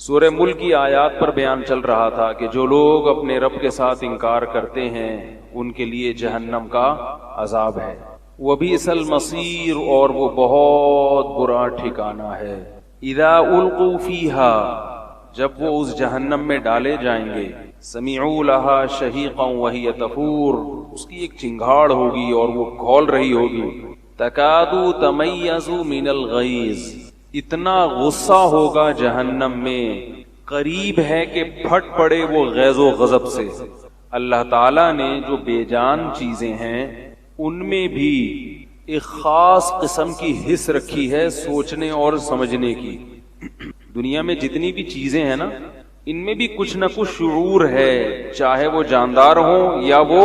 سورہ ملک کی آیات پر بیان چل رہا تھا کہ جو لوگ اپنے رب کے ساتھ انکار کرتے ہیں ان کے لیے جہنم کا عذاب ہے، وبئس المصیر، اور وہ بہت برا ٹھکانہ ہے۔ اذا القوا فیہا، جب وہ اس جہنم میں ڈالے جائیں گے، سمعوا لہا شہیقا وہی تفور، اس کی ایک چنگھاڑ ہوگی اور وہ کھول رہی ہوگی، تکاد تمیز من الغیظ، اتنا غصہ ہوگا جہنم میں، قریب ہے کہ پھٹ پڑے وہ غیظ و غضب سے۔ اللہ تعالیٰ نے جو بے جان چیزیں ہیں ان میں بھی ایک خاص قسم کی حس رکھی ہے سوچنے اور سمجھنے کی۔ دنیا میں جتنی بھی چیزیں ہیں نا، ان میں بھی کچھ نہ کچھ شعور ہے، چاہے وہ جاندار ہوں یا وہ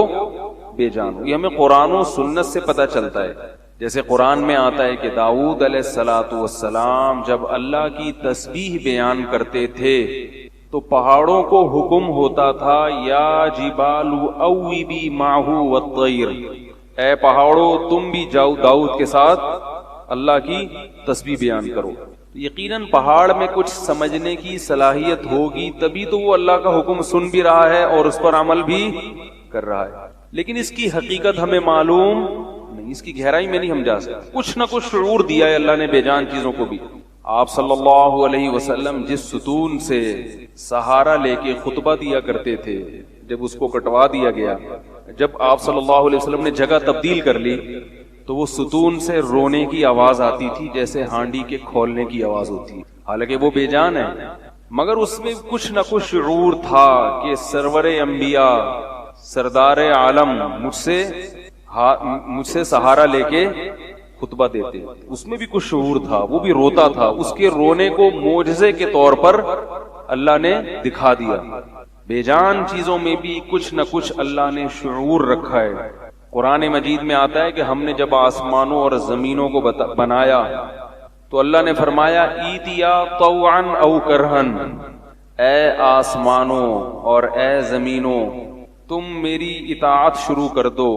بے جان ہوں۔ یہ ہمیں قرآن و سنت سے پتہ چلتا ہے۔ جیسے قرآن میں آتا ہے کہ داؤد علیہ السلام جب اللہ کی تسبیح بیان کرتے تھے تو پہاڑوں کو حکم ہوتا تھا، یا جبال اوبی معہ والطیر، اے پہاڑوں تم بھی جاؤ داؤد کے ساتھ اللہ کی تسبیح بیان کرو۔ یقیناً پہاڑ میں کچھ سمجھنے کی صلاحیت ہوگی، تبھی تو وہ اللہ کا حکم سن بھی رہا ہے اور اس پر عمل بھی کر رہا ہے، لیکن اس کی حقیقت ہمیں معلوم نہیں، اس کی گہرائی میں نہیں ہم جا سکتے۔ کچھ نہ کچھ شعور دیا ہے اللہ نے بے جان چیزوں کو بھی۔ آپ صلی اللہ علیہ وسلم جس ستون سے سہارا لے کے خطبہ دیا کرتے تھے، جب اس کو کٹوا دیا گیا، جب آپ صلی اللہ علیہ وسلم نے جگہ تبدیل کر لی تو وہ ستون سے رونے کی آواز آتی تھی جیسے ہانڈی کے کھولنے کی آواز ہوتی ہے۔ حالانکہ وہ بے جان ہے، مگر اس میں کچھ نہ کچھ شعور تھا کہ سرور انبیاء سردار عالم مجھ سے سہارا لے کے خطبہ دیتے، اس میں بھی کچھ شعور تھا، وہ بھی روتا تھا۔ اس کے رونے کو معجزے کے طور پر اللہ نے دکھا دیا۔ بے جان چیزوں میں بھی کچھ نہ کچھ اللہ نے شعور رکھا ہے۔ قرآن مجید میں آتا ہے کہ ہم نے جب آسمانوں اور زمینوں کو بنایا تو اللہ نے فرمایا ایتیا طوعا او کرہن، اے آسمانوں اور اے زمینوں تم میری اطاعت شروع کر دو۔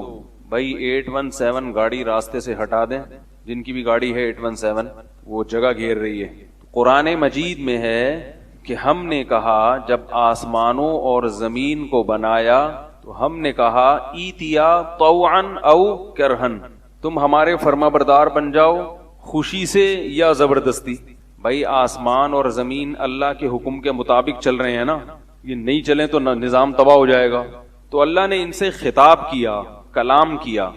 بھائی 817 گاڑی راستے سے ہٹا دیں، جن کی بھی گاڑی ہے 817 وہ جگہ گھیر رہی ہے۔ قرآن مجید میں ہے کہ ہم نے کہا جب آسمانوں اور زمین کو بنایا تو ہم نے کہا ایتیا طوعا او کرہن، تم ہمارے فرما بردار بن جاؤ خوشی سے یا زبردستی۔ بھائی آسمان اور زمین اللہ کے حکم کے مطابق چل رہے ہیں نا، یہ نہیں چلیں تو نظام تباہ ہو جائے گا۔ تو اللہ نے ان سے خطاب کیا، کلام کیا،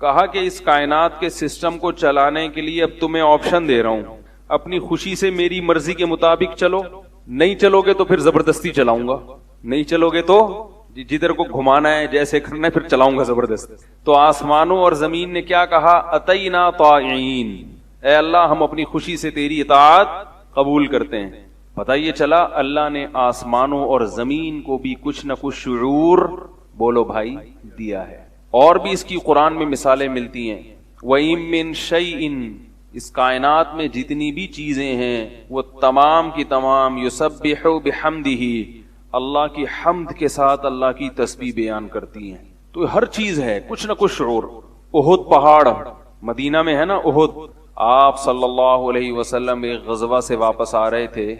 کہا کہ اس کائنات کے سسٹم کو چلانے کے لیے اب تمہیں آپشن دے رہا ہوں، اپنی خوشی سے میری مرضی کے مطابق چلو، نہیں چلو گے تو پھر زبردستی چلاؤں گا، نہیں چلو گے تو جدھر کو گھمانا ہے جیسے کرنا ہے پھر چلاؤں گا زبردست۔ تو آسمانوں اور زمین نے کیا کہا؟ اتینا طائعین، اے اللہ ہم اپنی خوشی سے تیری اطاعت قبول کرتے ہیں۔ پتہ یہ چلا اللہ نے آسمانوں اور زمین کو بھی کچھ نہ کچھ شعور بولو بھائی دیا ہے۔ اور بھی اس کی قرآن میں مثالیں ملتی ہیں۔ وَإِن مِّن شَيْءٍ، اس کائنات میں جتنی بھی چیزیں ہیں وہ تمام کی تمام یسبح بحمدہ، اللہ کی حمد کے ساتھ اللہ کی تسبیح بیان کرتی ہیں۔ تو ہر چیز ہے کچھ نہ کچھ شعور۔ احد پہاڑ مدینہ میں ہے نا، احد، آپ صلی اللہ علیہ وسلم ایک غزوہ سے واپس آ رہے تھے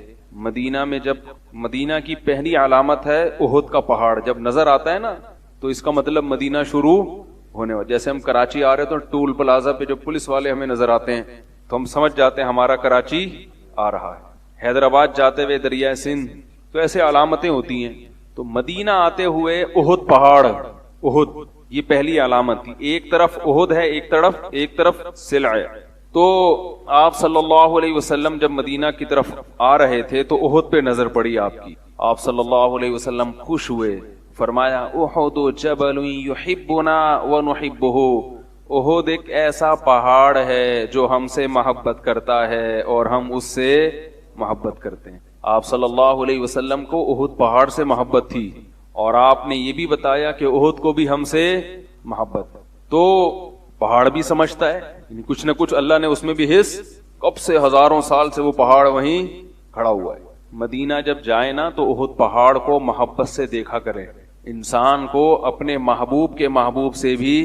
مدینہ میں، جب مدینہ کی پہلی علامت ہے احد کا پہاڑ، جب نظر آتا ہے نا تو اس کا مطلب مدینہ شروع ہونے والا۔ جیسے ہم کراچی آ رہے تو ٹول پلازا پہ جو پولیس والے ہمیں نظر آتے ہیں تو ہم سمجھ جاتے ہیں ہمارا کراچی آ رہا ہے۔ حیدرآباد جاتے ہوئے دریائے سندھ، تو ایسے علامتیں ہوتی ہیں۔ تو مدینہ آتے ہوئے احد پہاڑ، احد یہ پہلی علامت تھی۔ ایک طرف احد ہے، ایک طرف سلع ہے۔ تو آپ صلی اللہ علیہ وسلم جب مدینہ کی طرف آ رہے تھے تو احد پہ نظر پڑی آپ کی، آپ صلی اللہ علیہ وسلم خوش ہوئے، فرمایا احد جبل یحبنا ونحبہ، احد ایک ایسا پہاڑ ہے جو ہم سے محبت کرتا ہے اور ہم اس سے محبت کرتے ہیں۔ آپ صلی اللہ علیہ وسلم کو احد پہاڑ سے محبت تھی اور آپ نے یہ بھی بتایا کہ احد کو بھی ہم سے محبت۔ تو پہاڑ بھی سمجھتا ہے، یعنی کچھ نہ کچھ اللہ نے اس میں بھی حص، کب سے ہزاروں سال سے وہ پہاڑ وہیں کھڑا ہوا ہے۔ مدینہ جب جائے نا تو احد پہاڑ کو محبت سے دیکھا کرے۔ انسان کو اپنے محبوب کے محبوب سے بھی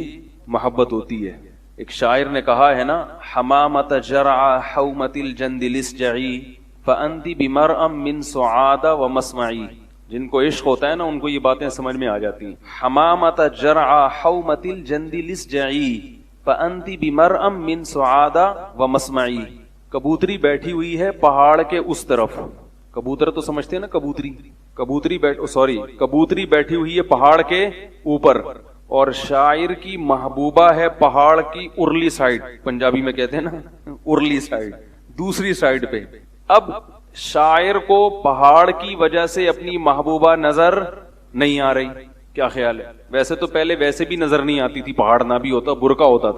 محبت ہوتی ہے۔ ایک شاعر نے کہا ہے نا، حمامت جرع حومت الجند الاسجعی، فأنت بمرأ من سعاد ومسمعی، جن کو عشق ہوتا ہے نا ان کو یہ باتیں سمجھ میں آ جاتی ہیں. حمامۃ جرع حومۃ الجند لسجعی فأنت بمرأ من سعاد ومسمعی. کبوتری بیٹھی ہوئی ہے پہاڑ کے اس طرف. کبوتر تو سمجھتے ہیں نا کبوتری. کبوتری بیٹھی ہوئی ہے پہاڑ کے اوپر، اور شاعر کی محبوبہ ہے پہاڑ کی ارلی سائڈ. پنجابی میں کہتے ہیں نا ارلی سائڈ، دوسری سائڈ پہ. اب شاعر کو پہاڑ کی وجہ سے اپنی محبوبہ نظر نہیں آ رہی. کیا خیال ہے؟ ویسے تو پہلے ویسے بھی نظر نہیں آتی تھی، پہاڑ نہ بھی ہوتا، برقع ہوتا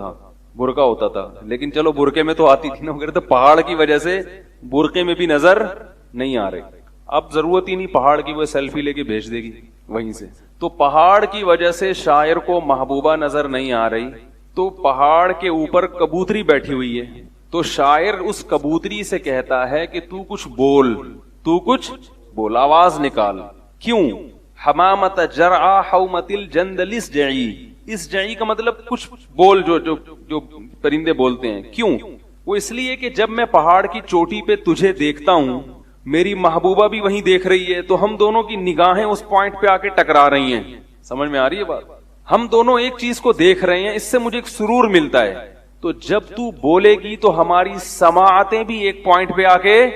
تھا، لیکن چلو برقعے میں تو آتی تھی نا، تو پہاڑ کی وجہ سے برقعے میں بھی نظر نہیں آ رہی. اب ضرورت ہی نہیں پہاڑ کی، وہ سیلفی لے کے بھیج دے گی وہیں سے. تو پہاڑ کی وجہ سے شاعر کو محبوبہ نظر نہیں آ رہی، تو پہاڑ کے اوپر کبوتری بیٹھی ہوئی ہے. تو شاعر اس کبوتری سے کہتا ہے کہ تو کچھ بول، آواز نکال. کیوں؟ حمامۃ جرع حومۃ الجند لسجعی. اسجعی کا مطلب کچھ بول، جو پرندے بولتے ہیں. کیوں؟ وہ اس لیے کہ جب میں پہاڑ کی چوٹی پہ تجھے دیکھتا ہوں، میری محبوبہ بھی وہیں دیکھ رہی ہے، تو ہم دونوں کی نگاہیں اس پوائنٹ پہ آ کے ٹکرا رہی ہیں. سمجھ میں آ رہی ہے بات؟ ہم دونوں ایک چیز کو دیکھ رہے ہیں، اس سے مجھے ایک سرور ملتا ہے. تو جب تو بولے گی تو ہماری سماعتیں بھی ایک پوائنٹ پہ آ کے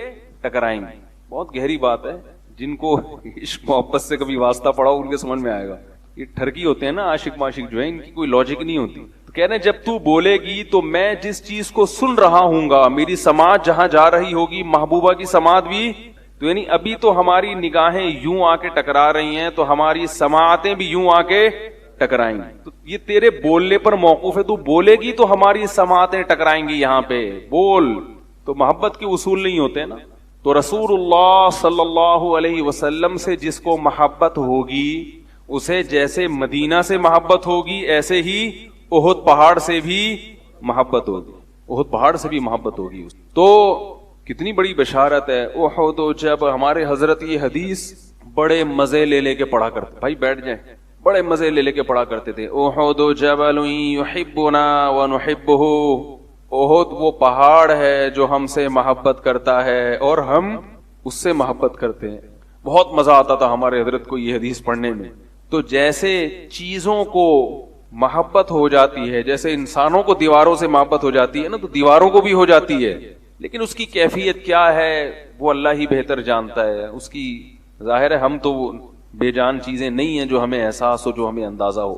ٹکرائیں گی. بہت گہری بات ہے. جن کو عشق محبت سے کبھی واسطہ پڑا ان کے سمجھ میں آئے گا. یہ ٹھرکی ہوتے ہیں نا عاشق معاشق جو ہے، ان کی کوئی لاجک نہیں ہوتی. تو کہہ رہے ہیں جب تو بولے گی تو میں جس چیز کو سن رہا ہوں گا، میری سماعت جہاں جا رہی ہوگی، محبوبہ کی سماعت بھی، تو یعنی ابھی تو ہماری نگاہیں یوں آ کے ٹکرا رہی ہیں، تو ہماری سماعتیں بھی یوں آ کے ٹکرائیں گی. تو یہ تیرے بولنے پر موقوف ہے. تو بولے گی تو ہماری سماعتیں ٹکرائیں گی. یہاں پہ بول. تو محبت کے اصول نہیں ہوتے نا. تو رسول اللہ صلی اللہ علیہ وسلم سے جس کو محبت ہوگی، اسے جیسے مدینہ سے محبت ہوگی، ایسے ہی احد پہاڑ سے بھی محبت ہوگی. احد پہاڑ سے بھی محبت ہوگی. تو کتنی بڑی بشارت ہے. احد جب ہمارے حضرت یہ حدیث بڑے مزے لے کے پڑھا کرتے. بھائی بیٹھ جائیں. بڑے مزے لے کے پڑھا کرتے تھے. احد جبل یحبنا ونحبہ. احد وہ پہاڑ ہے جو ہم سے محبت کرتا ہے اور ہم اس سے محبت کرتے ہیں. بہت مزہ آتا تھا ہمارے حضرت کو یہ حدیث پڑھنے میں. تو جیسے چیزوں کو محبت ہو جاتی ہے، جیسے انسانوں کو دیواروں سے محبت ہو جاتی ہے نا، تو دیواروں کو بھی ہو جاتی ہے. لیکن اس کی کیفیت کیا ہے وہ اللہ ہی بہتر جانتا ہے. اس کی ظاہر ہے ہم تو بے جان چیزیں نہیں ہیں جو ہمیں احساس ہو، جو ہمیں اندازہ ہو.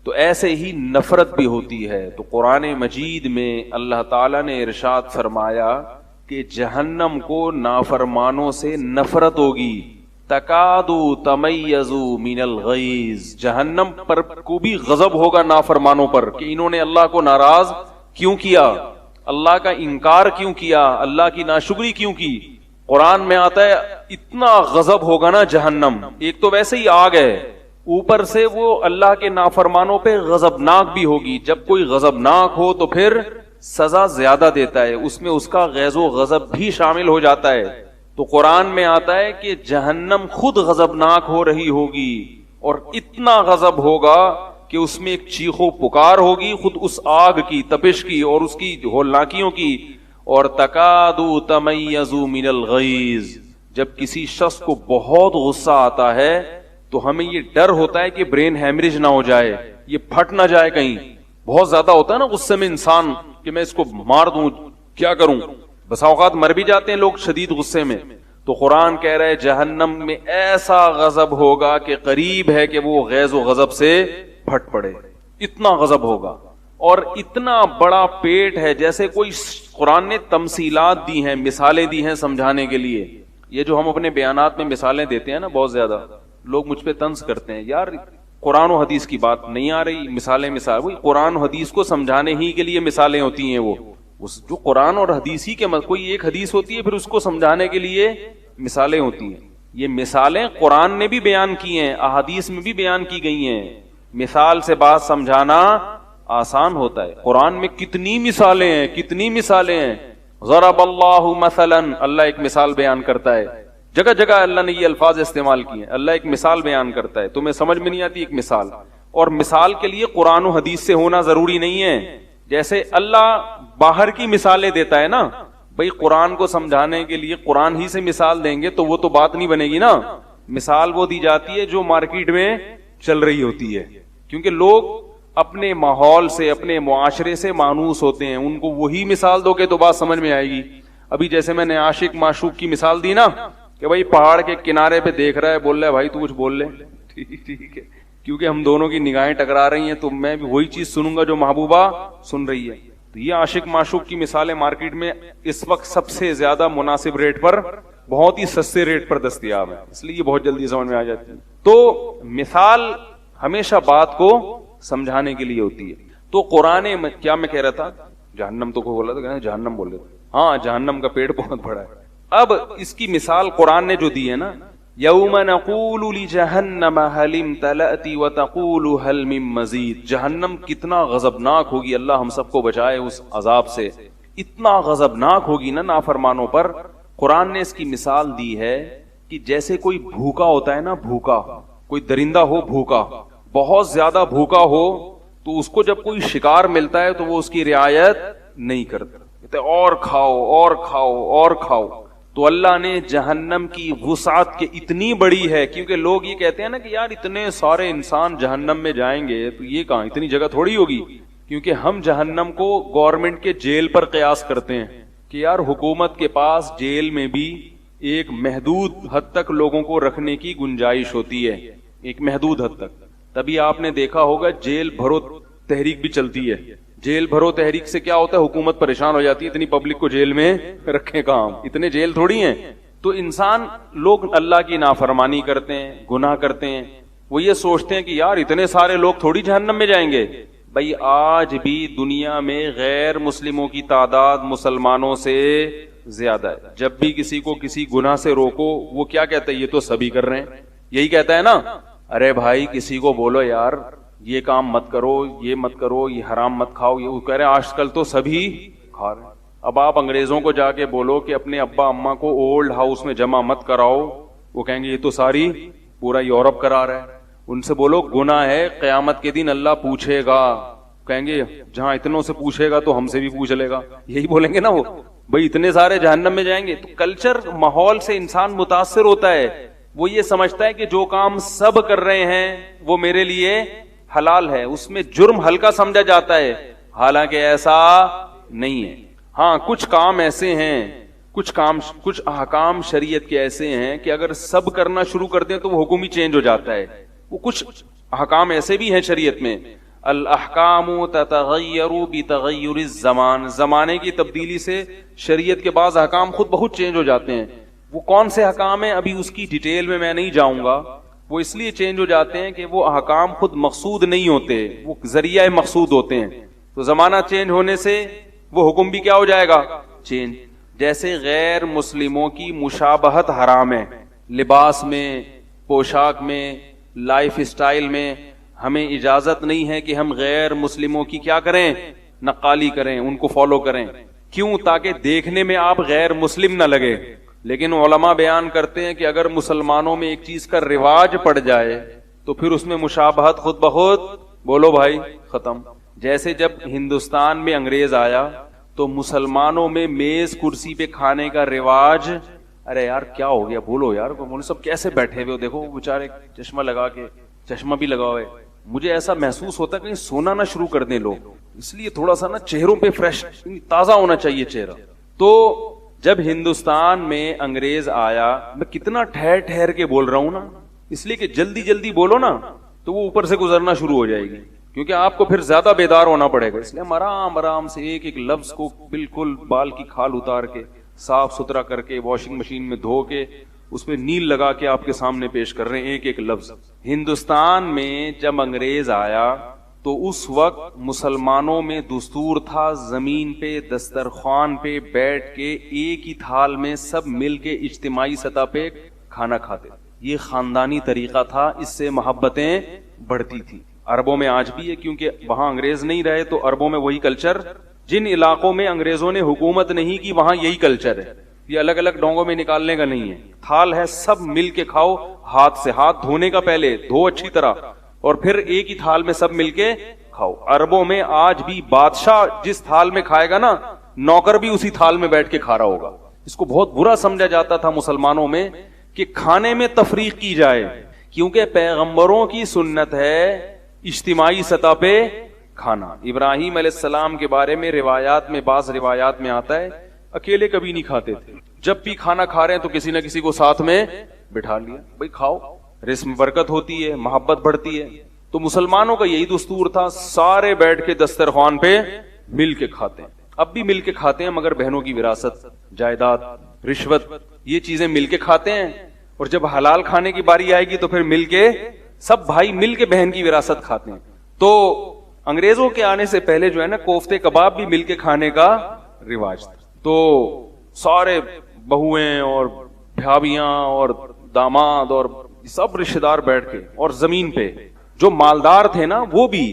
تو ایسے ہی نفرت بھی ہوتی ہے. تو قرآن مجید میں اللہ تعالیٰ نے ارشاد فرمایا کہ جہنم کو نافرمانوں سے نفرت ہوگی. تکادو تمیزو من الغیظ. جہنم پر کو بھی غضب ہوگا نافرمانوں پر کہ انہوں نے اللہ کو ناراض کیوں کیا، اللہ کا انکار کیوں کیا، اللہ کی ناشکری کیوں کی. قرآن میں آتا ہے اتنا غضب ہوگا نا جہنم. ایک تو ویسے ہی آگ ہے، اوپر سے وہ اللہ کے نافرمانوں پہ غضبناک بھی ہوگی. جب کوئی غضبناک ہو تو پھر سزا زیادہ دیتا ہے، اس میں اس کا غیظ و غضب بھی شامل ہو جاتا ہے. تو قرآن میں آتا ہے کہ جہنم خود غضبناک ہو رہی ہوگی، اور اتنا غضب ہوگا کہ اس میں ایک چیخ و پکار ہوگی خود اس آگ کی، تپش کی اور اس کی ہولناکیوں کی. اور تکادو تمیزو من الغیظ. جب کسی شخص کو بہت غصہ آتا ہے تو ہمیں یہ ڈر ہوتا ہے کہ برین ہیمریج نہ ہو جائے، یہ پھٹ نہ جائے کہیں. بہت زیادہ ہوتا ہے نا غصے میں انسان کہ میں اس کو مار دوں، کیا کروں. بس اوقات مر بھی جاتے ہیں لوگ شدید غصے میں. تو قرآن کہہ رہے جہنم میں ایسا غضب ہوگا کہ قریب ہے کہ وہ غیظ و غضب سے پھٹ پڑے. اتنا غضب ہوگا اور اتنا بڑا پیٹ ہے. جیسے کوئی قرآن نے تمثیلات دی ہیں، مثالیں دی ہیں سمجھانے کے لیے. یہ جو ہم اپنے بیانات میں مثالیں دیتے ہیں نا، بہت زیادہ لوگ مجھ پہ طنز کرتے ہیں، یار قرآن و حدیث کی بات نہیں آ رہی، مثالیں وہی قرآن و حدیث کو سمجھانے ہی کے لیے مثالیں ہوتی ہیں. وہ جو قرآن اور حدیث ہی کے کوئی ایک حدیث ہوتی ہے، پھر اس کو سمجھانے کے لیے مثالیں ہوتی ہیں. یہ مثالیں قرآن نے بھی بیان کی ہیں، احادیث میں بھی بیان کی گئی ہیں. مثال سے بات سمجھانا آسان ہوتا ہے. قرآن میں کتنی مثالیں ہیں. ضرب اللہ مثلا، اللہ ایک مثال بیان کرتا ہے. جگہ جگہ اللہ نے یہ الفاظ استعمال کیے ہیں. اللہ ایک مثال بیان کرتا ہے، تمہیں سمجھ میں نہیں آتی ایک مثال. اور مثال کے لیے قرآن و حدیث سے ہونا ضروری نہیں ہے. جیسے اللہ باہر کی مثالیں دیتا ہے نا، بھائی قرآن کو سمجھانے کے لیے قرآن ہی سے مثال دیں گے تو وہ تو بات نہیں بنے گی نا. مثال وہ دی جاتی ہے جو مارکیٹ میں چل رہی ہوتی ہے, کیونکہ لوگ اپنے ماحول سے اپنے معاشرے سے مانوس ہوتے ہیں, ان کو وہی مثال دو کہ تو بات سمجھ میں آئے گی. ابھی جیسے میں نے عاشق معشوق کی مثال دی نا کہ بھائی پہاڑ کے کنارے پہ دیکھ رہا ہے, بول رہا ہے بھائی تو کچھ بول لے, ٹھیک ہے, کیونکہ ہم دونوں کی نگاہیں ٹکرا رہی ہیں تو میں بھی وہی چیز سنوں گا جو محبوبہ سن رہی ہے. تو یہ عاشق معشوق کی مثالیں مارکیٹ میں اس وقت سب سے زیادہ مناسب ریٹ پر, بہت ہی سستے ریٹ پر دستیاب ہے, اس لیے یہ بہت جلدی سمجھ میں آ جاتی ہے. تو مثال ہمیشہ بات کو سمجھانے کے لیے ہوتی ہے. تو قرآن کیا میں کہہ رہا تھا, جہنم تو کو بولا تھا, جہنم بول رہے تھے, ہاں جہنم کا پیڑ بہت بڑا ہے. اب اس کی مثال قرآن نے جو دی ہے نا, یوم نقول لجہنم هل امتلأت وتقول هل من مزید, جہنم کتنا غضبناک ہوگی, اللہ ہم سب کو بچائے اس عذاب سے, اتنا غضبناک ہوگی نا نافرمانوں پر. قرآن نے اس کی مثال دی ہے کہ جیسے کوئی بھوکا ہوتا ہے نا, بھوکا کوئی درندہ ہو, بھوکا بہت زیادہ بھوکا ہو, تو اس کو جب کوئی شکار ملتا ہے تو وہ اس کی رعایت نہیں کرتا, کہتے اور کھاؤ اور کھاؤ اور کھاؤ. تو اللہ نے جہنم کی وسعت کے اتنی بڑی ہے, کیونکہ لوگ یہ کہتے ہیں نا کہ یار اتنے سارے انسان جہنم میں جائیں گے تو یہ کہاں اتنی جگہ تھوڑی ہوگی, کیونکہ ہم جہنم کو گورنمنٹ کے جیل پر قیاس کرتے ہیں کہ یار حکومت کے پاس جیل میں بھی ایک محدود حد تک لوگوں کو رکھنے کی گنجائش ہوتی ہے, ایک محدود حد تک. تبھی آپ نے دیکھا ہوگا جیل بھرو تحریک بھی چلتی ہے. جیل بھرو تحریک سے کیا ہوتا ہے, حکومت پریشان ہو جاتی ہے, اتنی پبلک کو جیل میں رکھے کہاں, اتنے جیل تھوڑی ہیں. تو انسان لوگ اللہ کی نافرمانی کرتے ہیں, گناہ کرتے ہیں, وہ یہ سوچتے ہیں کہ یار اتنے سارے لوگ تھوڑی جہنم میں جائیں گے. بھائی آج بھی دنیا میں غیر مسلموں کی تعداد مسلمانوں سے زیادہ ہے. جب بھی کسی کو کسی گناہ سے روکو وہ کیا کہتا ہے, یہ تو سبھی کر رہے ہیں, یہی کہتا ہے نا. ارے بھائی کسی کو بولو یار یہ کام مت کرو, یہ مت کرو, یہ حرام مت کھاؤ, یہ کہہ رہے آج کل تو سبھی کھا رہے ہیں. اب آپ انگریزوں کو جا کے بولو کہ اپنے ابا اماں کو اولڈ ہاؤس میں جمع مت کراؤ, وہ کہیں گے یہ تو ساری پورا یورپ کرا رہا ہے. ان سے بولو گناہ ہے, قیامت کے دن اللہ پوچھے گا, کہیں گے جہاں اتنوں سے پوچھے گا تو ہم سے بھی پوچھ لے گا, یہی بولیں گے نا وہ, بھائی اتنے سارے جہنم میں جائیں گے. تو کلچر ماحول سے انسان متاثر ہوتا ہے, وہ یہ سمجھتا ہے کہ جو کام سب کر رہے ہیں وہ میرے لیے حلال ہے, اس میں جرم ہلکا سمجھا جاتا ہے, حالانکہ ایسا نہیں ہے. ہاں کچھ کام ایسے ہیں, کچھ احکام شریعت کے ایسے ہیں کہ اگر سب کرنا شروع کر دیں تو وہ حکم ہی چینج ہو جاتا ہے. وہ کچھ احکام ایسے بھی ہیں شریعت میں, الاحکام تتغیر بتغیر الزمان, زمانے کی تبدیلی سے شریعت کے بعض احکام خود بہت چینج ہو جاتے ہیں. وہ کون سے احکام ہیں ابھی اس کی ڈیٹیل میں نہیں جاؤں گا, وہ اس لیے چینج ہو جاتے ہیں کہ وہ احکام خود مقصود نہیں ہوتے, وہ ذریعہ مقصود ہوتے ہیں. تو زمانہ چینج ہونے سے وہ حکم بھی کیا ہو جائے گا, چینج. جیسے غیر مسلموں کی مشابہت حرام ہے, لباس میں, پوشاک میں, لائف اسٹائل میں ہمیں اجازت نہیں ہے کہ ہم غیر مسلموں کی کیا کریں, نقالی کریں, ان کو فالو کریں. کیوں؟ تاکہ دیکھنے میں آپ غیر مسلم نہ لگے. لیکن علماء بیان کرتے ہیں کہ اگر مسلمانوں میں ایک چیز کا رواج پڑ جائے تو پھر اس میں مشابہت خود بخود, بولو بھائی, ختم. جیسے جب ہندوستان میں انگریز آیا تو مسلمانوں میں میز کرسی پہ کھانے کا رواج, ارے یار کیا ہو گیا, بولو یار, سب کیسے بیٹھے ہوئے, دیکھو بیچارے چشمہ لگا کے, چشمہ بھی لگا ہوئے. مجھے ایسا محسوس ہوتا ہے کہ سونا نہ شروع کر دیں لوگ, اس لیے تھوڑا سا نا چہروں پہ فریش تازہ ہونا چاہیے چہرہ. تو جب ہندوستان میں انگریز آیا, میں کتنا ٹھہر ٹھہر کے بول رہا ہوں نا, اس لیے کہ جلدی جلدی بولو نا تو وہ اوپر سے گزرنا شروع ہو جائے گی, کیونکہ آپ کو پھر زیادہ بیدار ہونا پڑے گا. اس لیے ہم آرام آرام سے ایک ایک لفظ کو بالکل بال کی کھال اتار کے صاف ستھرا کر کے واشنگ مشین میں دھو کے اس پہ نیل لگا کے آپ کے سامنے پیش کر رہے ہیں ایک ایک لفظ. ہندوستان میں جب انگریز آیا تو اس وقت مسلمانوں میں دستور تھا زمین پہ دسترخوان پہ بیٹھ کے ایک ہی تھال میں سب مل کے اجتماعی سطح پہ کھانا کھاتے. یہ خاندانی طریقہ تھا, اس سے محبتیں بڑھتی تھی. عربوں میں آج بھی ہے, کیونکہ وہاں انگریز نہیں رہے تو عربوں میں وہی کلچر, جن علاقوں میں انگریزوں نے حکومت نہیں کی وہاں یہی کلچر ہے. یہ الگ الگ ڈونگوں میں نکالنے کا نہیں ہے, تھال ہے سب مل کے کھاؤ, ہاتھ سے, ہاتھ دھونے کا پہلے دھو اچھی طرح, اور پھر ایک ہی تھال میں سب مل کے کھاؤ. عربوں میں آج بھی بادشاہ جس تھال میں کھائے گا نا نوکر بھی اسی تھال میں بیٹھ کے کھا رہا ہوگا. اس کو بہت برا سمجھا جاتا تھا مسلمانوں میں کہ کھانے میں تفریق کی جائے, کیونکہ پیغمبروں کی سنت ہے اجتماعی سطح پہ کھانا. ابراہیم علیہ السلام کے بارے میں روایات میں, بعض روایات میں آتا ہے اکیلے کبھی نہیں کھاتے تھے, جب بھی کھانا کھا رہے ہیں تو کسی نہ کسی کو ساتھ میں بٹھا لیا, بھائی کھاؤ, رزق میں برکت ہوتی ہے, محبت بڑھتی ہے. تو مسلمانوں کا یہی دستور تھا, سارے بیٹھ کے دسترخوان پہ مل کے کھاتے ہیں. اب بھی مل کے کھاتے ہیں, مگر بہنوں کی وراثت, جائیداد, رشوت, یہ چیزیں مل کے کھاتے ہیں. اور جب حلال کھانے کی باری آئے گی تو پھر مل کے سب بھائی مل کے بہن کی وراثت کھاتے ہیں. تو انگریزوں کے آنے سے پہلے جو ہے نا کوفتے کباب بھی مل کے کھانے کا رواج تھا. تو سارے بہویں اور بھابیاں اور داماد اور سب رشتے دار بیٹھ کے, اور زمین پہ جو مالدار تھے نا وہ بھی,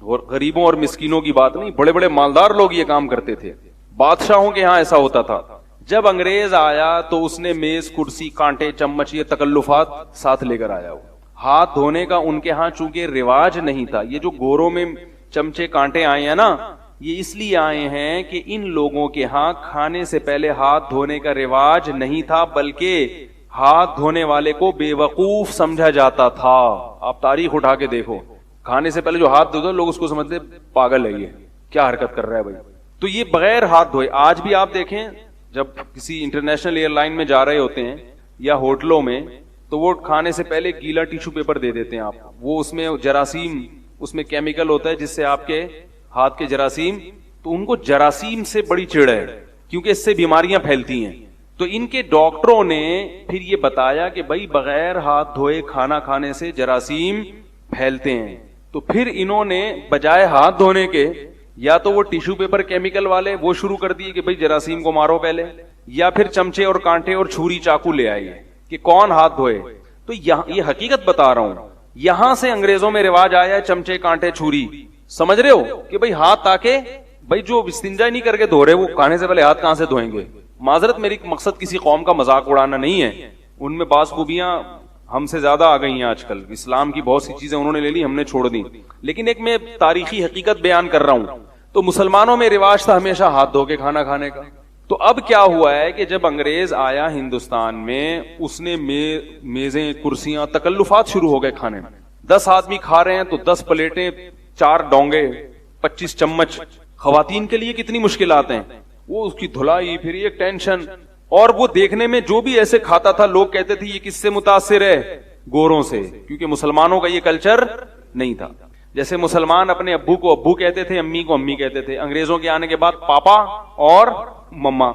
اور غریبوں اور مسکینوں کی بات نہیں, بڑے بڑے مالدار لوگ یہ کام کرتے تھے. بادشاہوں کے ہاں ایسا ہوتا تھا. جب انگریز آیا تو اس نے میز, کرسی, کانٹے, چمچ, یہ تکلفات ساتھ لے کر آیا. ہاتھ دھونے کا ان کے ہاں چونکہ رواج نہیں تھا. یہ جو گوروں میں چمچے کانٹے آئے ہیں نا, یہ اس لیے آئے ہیں کہ ان لوگوں کے ہاں کھانے سے پہلے ہاتھ دھونے کا رواج نہیں تھا, بلکہ ہاتھ دھونے والے کو بے وقوف سمجھا جاتا تھا. آپ تاریخ اٹھا کے دیکھو, کھانے سے پہلے جو ہاتھ دھوتے لوگ اس کو سمجھتے پاگل ہے, یہ کیا حرکت کر رہا ہے بھائی. تو یہ بغیر ہاتھ دھوئے, آج بھی آپ دیکھیں جب کسی انٹرنیشنل ایئر لائن میں جا رہے ہوتے ہیں یا ہوٹلوں میں, تو وہ کھانے سے پہلے گیلا ٹیشو پیپر دے دیتے ہیں آپ, وہ اس میں جراثیم, اس میں کیمیکل ہوتا ہے جس سے آپ کے ہاتھ کے جراثیم, تو ان کو جراثیم سے بڑی چڑ ہے کیونکہ اس سے بیماریاں پھیلتی ہیں. تو ان کے ڈاکٹروں نے پھر یہ بتایا کہ بھائی بغیر ہاتھ دھوئے کھانا کھانے سے جراثیم پھیلتے ہیں. تو پھر انہوں نے بجائے ہاتھ دھونے کے یا تو وہ ٹیشو پیپر کیمیکل والے وہ شروع کر دیے کہ بھائی جراثیم کو مارو پہلے, یا پھر چمچے اور کانٹے اور چھری چاقو لے آئیے کہ کون ہاتھ دھوئے. تو یہ حقیقت بتا رہا ہوں, یہاں سے انگریزوں میں رواج آیا چمچے, کانٹے, چھری, سمجھ رہے ہو کہ بھائی ہاتھ تاکہ بھائی جو استنجا نہیں کر کے دھو رہے وہ کھانے سے پہلے ہاتھ کہاں سے دھوئیں گے. معذرت, میری مقصد کسی قوم کا مذاق اڑانا نہیں ہے, ان میں بعض خوبیاں ہم سے زیادہ آ گئی ہیں آج کل, اسلام کی بہت سی چیزیں انہوں نے لے لی, ہم نے چھوڑ دی, لیکن ایک میں تاریخی حقیقت بیان کر رہا ہوں. تو مسلمانوں میں رواج تھا ہمیشہ ہاتھ دھو کے کھانا کھانے کا. تو اب کیا ہوا ہے کہ جب انگریز آیا ہندوستان میں, اس نے میزیں, کرسیاں, تکلفات شروع ہو گئے کھانے میں. 10 آدمی کھا رہے ہیں تو 10 پلیٹیں, 4 ڈونگے, 25 چمچ. خواتین کے لیے کتنی مشکلات ہیں, وہ اس کی دھلائی, پھر یہ ٹینشن. اور وہ دیکھنے میں جو بھی ایسے کھاتا تھا لوگ کہتے تھے یہ کس سے متاثر ہے, گوروں سے, کیونکہ مسلمانوں کا یہ کلچر نہیں تھا. جیسے مسلمان اپنے ابو کو ابو کہتے تھے, امی کو امی کہتے تھے. انگریزوں کے آنے کے بعد پاپا اور مما.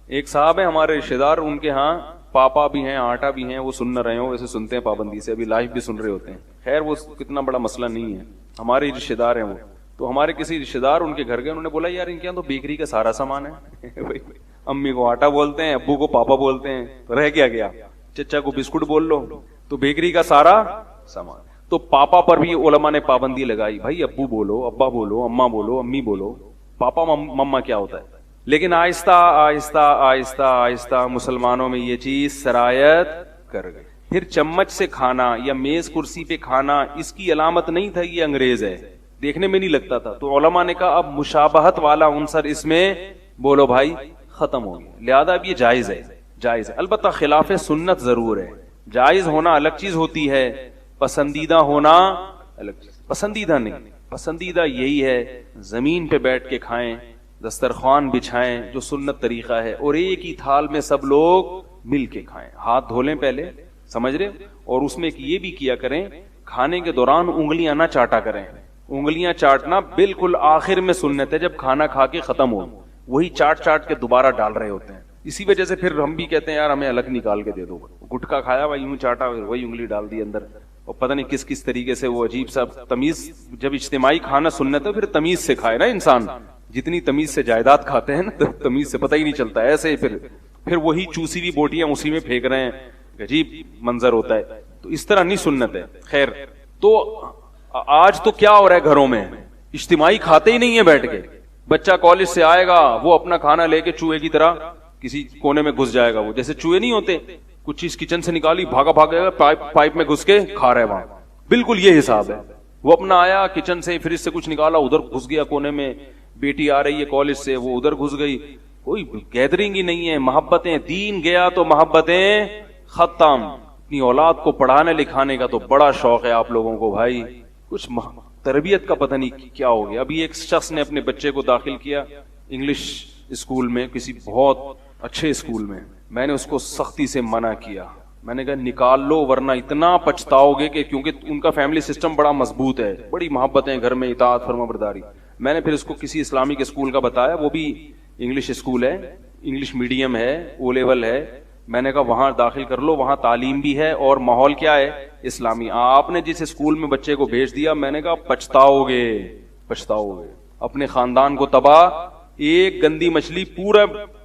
ایک صاحب ہیں ہمارے رشتے دار, ان کے ہاں پاپا بھی ہیں, آٹا بھی ہیں, وہ سن نہ رہے ہوں, ویسے سنتے ہیں پابندی سے, ابھی لائف بھی سن رہے ہوتے ہیں. خیر وہ کتنا بڑا مسئلہ نہیں ہے, ہمارے رشتے دار ہیں وہ. تو ہمارے کسی رشتے دار ان کے گھر گئے, انہوں نے بولا یار ان کے یہاں تو بیکری کا سارا سامان ہے. امی کو آٹا بولتے ہیں, ابو کو پاپا بولتے ہیں, تو رہ کیا گیا, چچا کو بسکٹ بول لو, تو بیکری کا سارا سامان. تو پاپا پر بھی علماء نے پابندی لگائی, بھائی ابو بولو, ابا بولو, اما بولو, امی بولو, پاپا مما کیا ہوتا ہے. لیکن آہستہ آہستہ آہستہ آہستہ مسلمانوں میں یہ چیز سرایت کر گئی. پھر چمچ سے کھانا یا میز کرسی پہ کھانا, اس کی علامت نہیں تھا یہ انگریز ہے, دیکھنے میں نہیں لگتا تھا. تو علماء نے کہا اب مشابہت والا عنصر اس میں بولو بھائی ختم ہو گیا, لہذا اب یہ جائز ہے. جائز ہے, البتہ خلاف سنت ضرور ہے. جائز ہونا الگ چیز ہوتی ہے, پسندیدہ ہونا الگ چیز. پسندیدہ نہیں, پسندیدہ یہی ہے زمین پہ بیٹھ کے کھائیں, دسترخوان بچھائیں جو سنت طریقہ ہے, اور ایک ہی تھال میں سب لوگ مل کے کھائیں. ہاتھ دھو لیں پہلے, سمجھ رہے, اور اس میں یہ بھی کیا کریں کھانے کے دوران انگلیاں نہ چاٹا کریں. انگلیاں چاٹنا بالکل آخر میں سنت ہے, جب کھانا کھا کے ختم ہو, وہی چاٹ چاٹ کے دوبارہ ڈال رہے ہوتے ہیں. اسی وجہ سے پھر ہم بھی کہتے ہیں یار ہمیں الگ نکال کے دے دو. گٹکا کھایا وہی یوں چاٹا, وہی انگلی ڈال دی اندر, اور پتہ نہیں کس کس طریقے سے وہ عجیب سا تمیز. جب اجتماعی کھانا سنت ہے پھر تمیز سے کھائے نا انسان, جتنی تمیز سے جائیداد کھاتے ہیں نا, تمیز سے پتہ ہی نہیں چلتا. ایسے پھر وہی چوسی ہوئی بوٹیاں اسی میں پھینک رہے ہیں, عجیب منظر ہوتا ہے. تو اس طرح نہیں سنت ہے. خیر, تو آج تو کیا ہو رہا ہے گھروں میں, اجتماعی کھاتے ہی نہیں ہے بیٹھ کے. بچہ کالج سے آئے گا, وہ اپنا کھانا لے کے چوہے کی طرح کسی کونے میں گھس جائے گا. وہ جیسے چوہے نہیں ہوتے, کچھ چیز کچن سے نکالی, بھاگا بھاگا پائپ میں گھس کے کھا رہے وہاں. بالکل یہ حساب ہے. وہ اپنا آیا کچن سے, فریج سے کچھ نکالا, ادھر گھس گیا کونے میں, بیٹی آ رہی ہے کالج سے, وہ ادھر گھس گئی, کوئی گیدرنگ ہی نہیں ہے. محبتیں, دین گیا تو محبتیں ختم. اپنی اولاد کو پڑھانے لکھانے کا تو بڑا شوق ہے آپ لوگوں کو بھائی, کچھ تربیت کا پتہ نہیں کیا ہو گیا. ابھی ایک شخص نے اپنے بچے کو داخل کیا انگلش اسکول میں, کسی بہت اچھے اسکول میں. میں نے اس کو سختی سے منع کیا, میں نے کہا نکال لو ورنہ اتنا پچھتاؤ گے کہ, کیونکہ ان کا فیملی سسٹم بڑا مضبوط ہے, بڑی محبتیں گھر میں, اطاعت فرما برداری. میں نے پھر اس کو کسی اسلامک اسکول کا بتایا, وہ بھی انگلش اسکول ہے, انگلش میڈیم ہے, او لیول ہے. میں نے کہا وہاں داخل کر لو, وہاں تعلیم بھی ہے اور ماحول کیا ہے, اسلامی. آپ نے جس اسکول میں بچے کو بھیج دیا, میں نے کہا پچھتاؤ گے, پچھتاؤ گے. اپنے خاندان کو تباہ, ایک گندی مچھلی پورا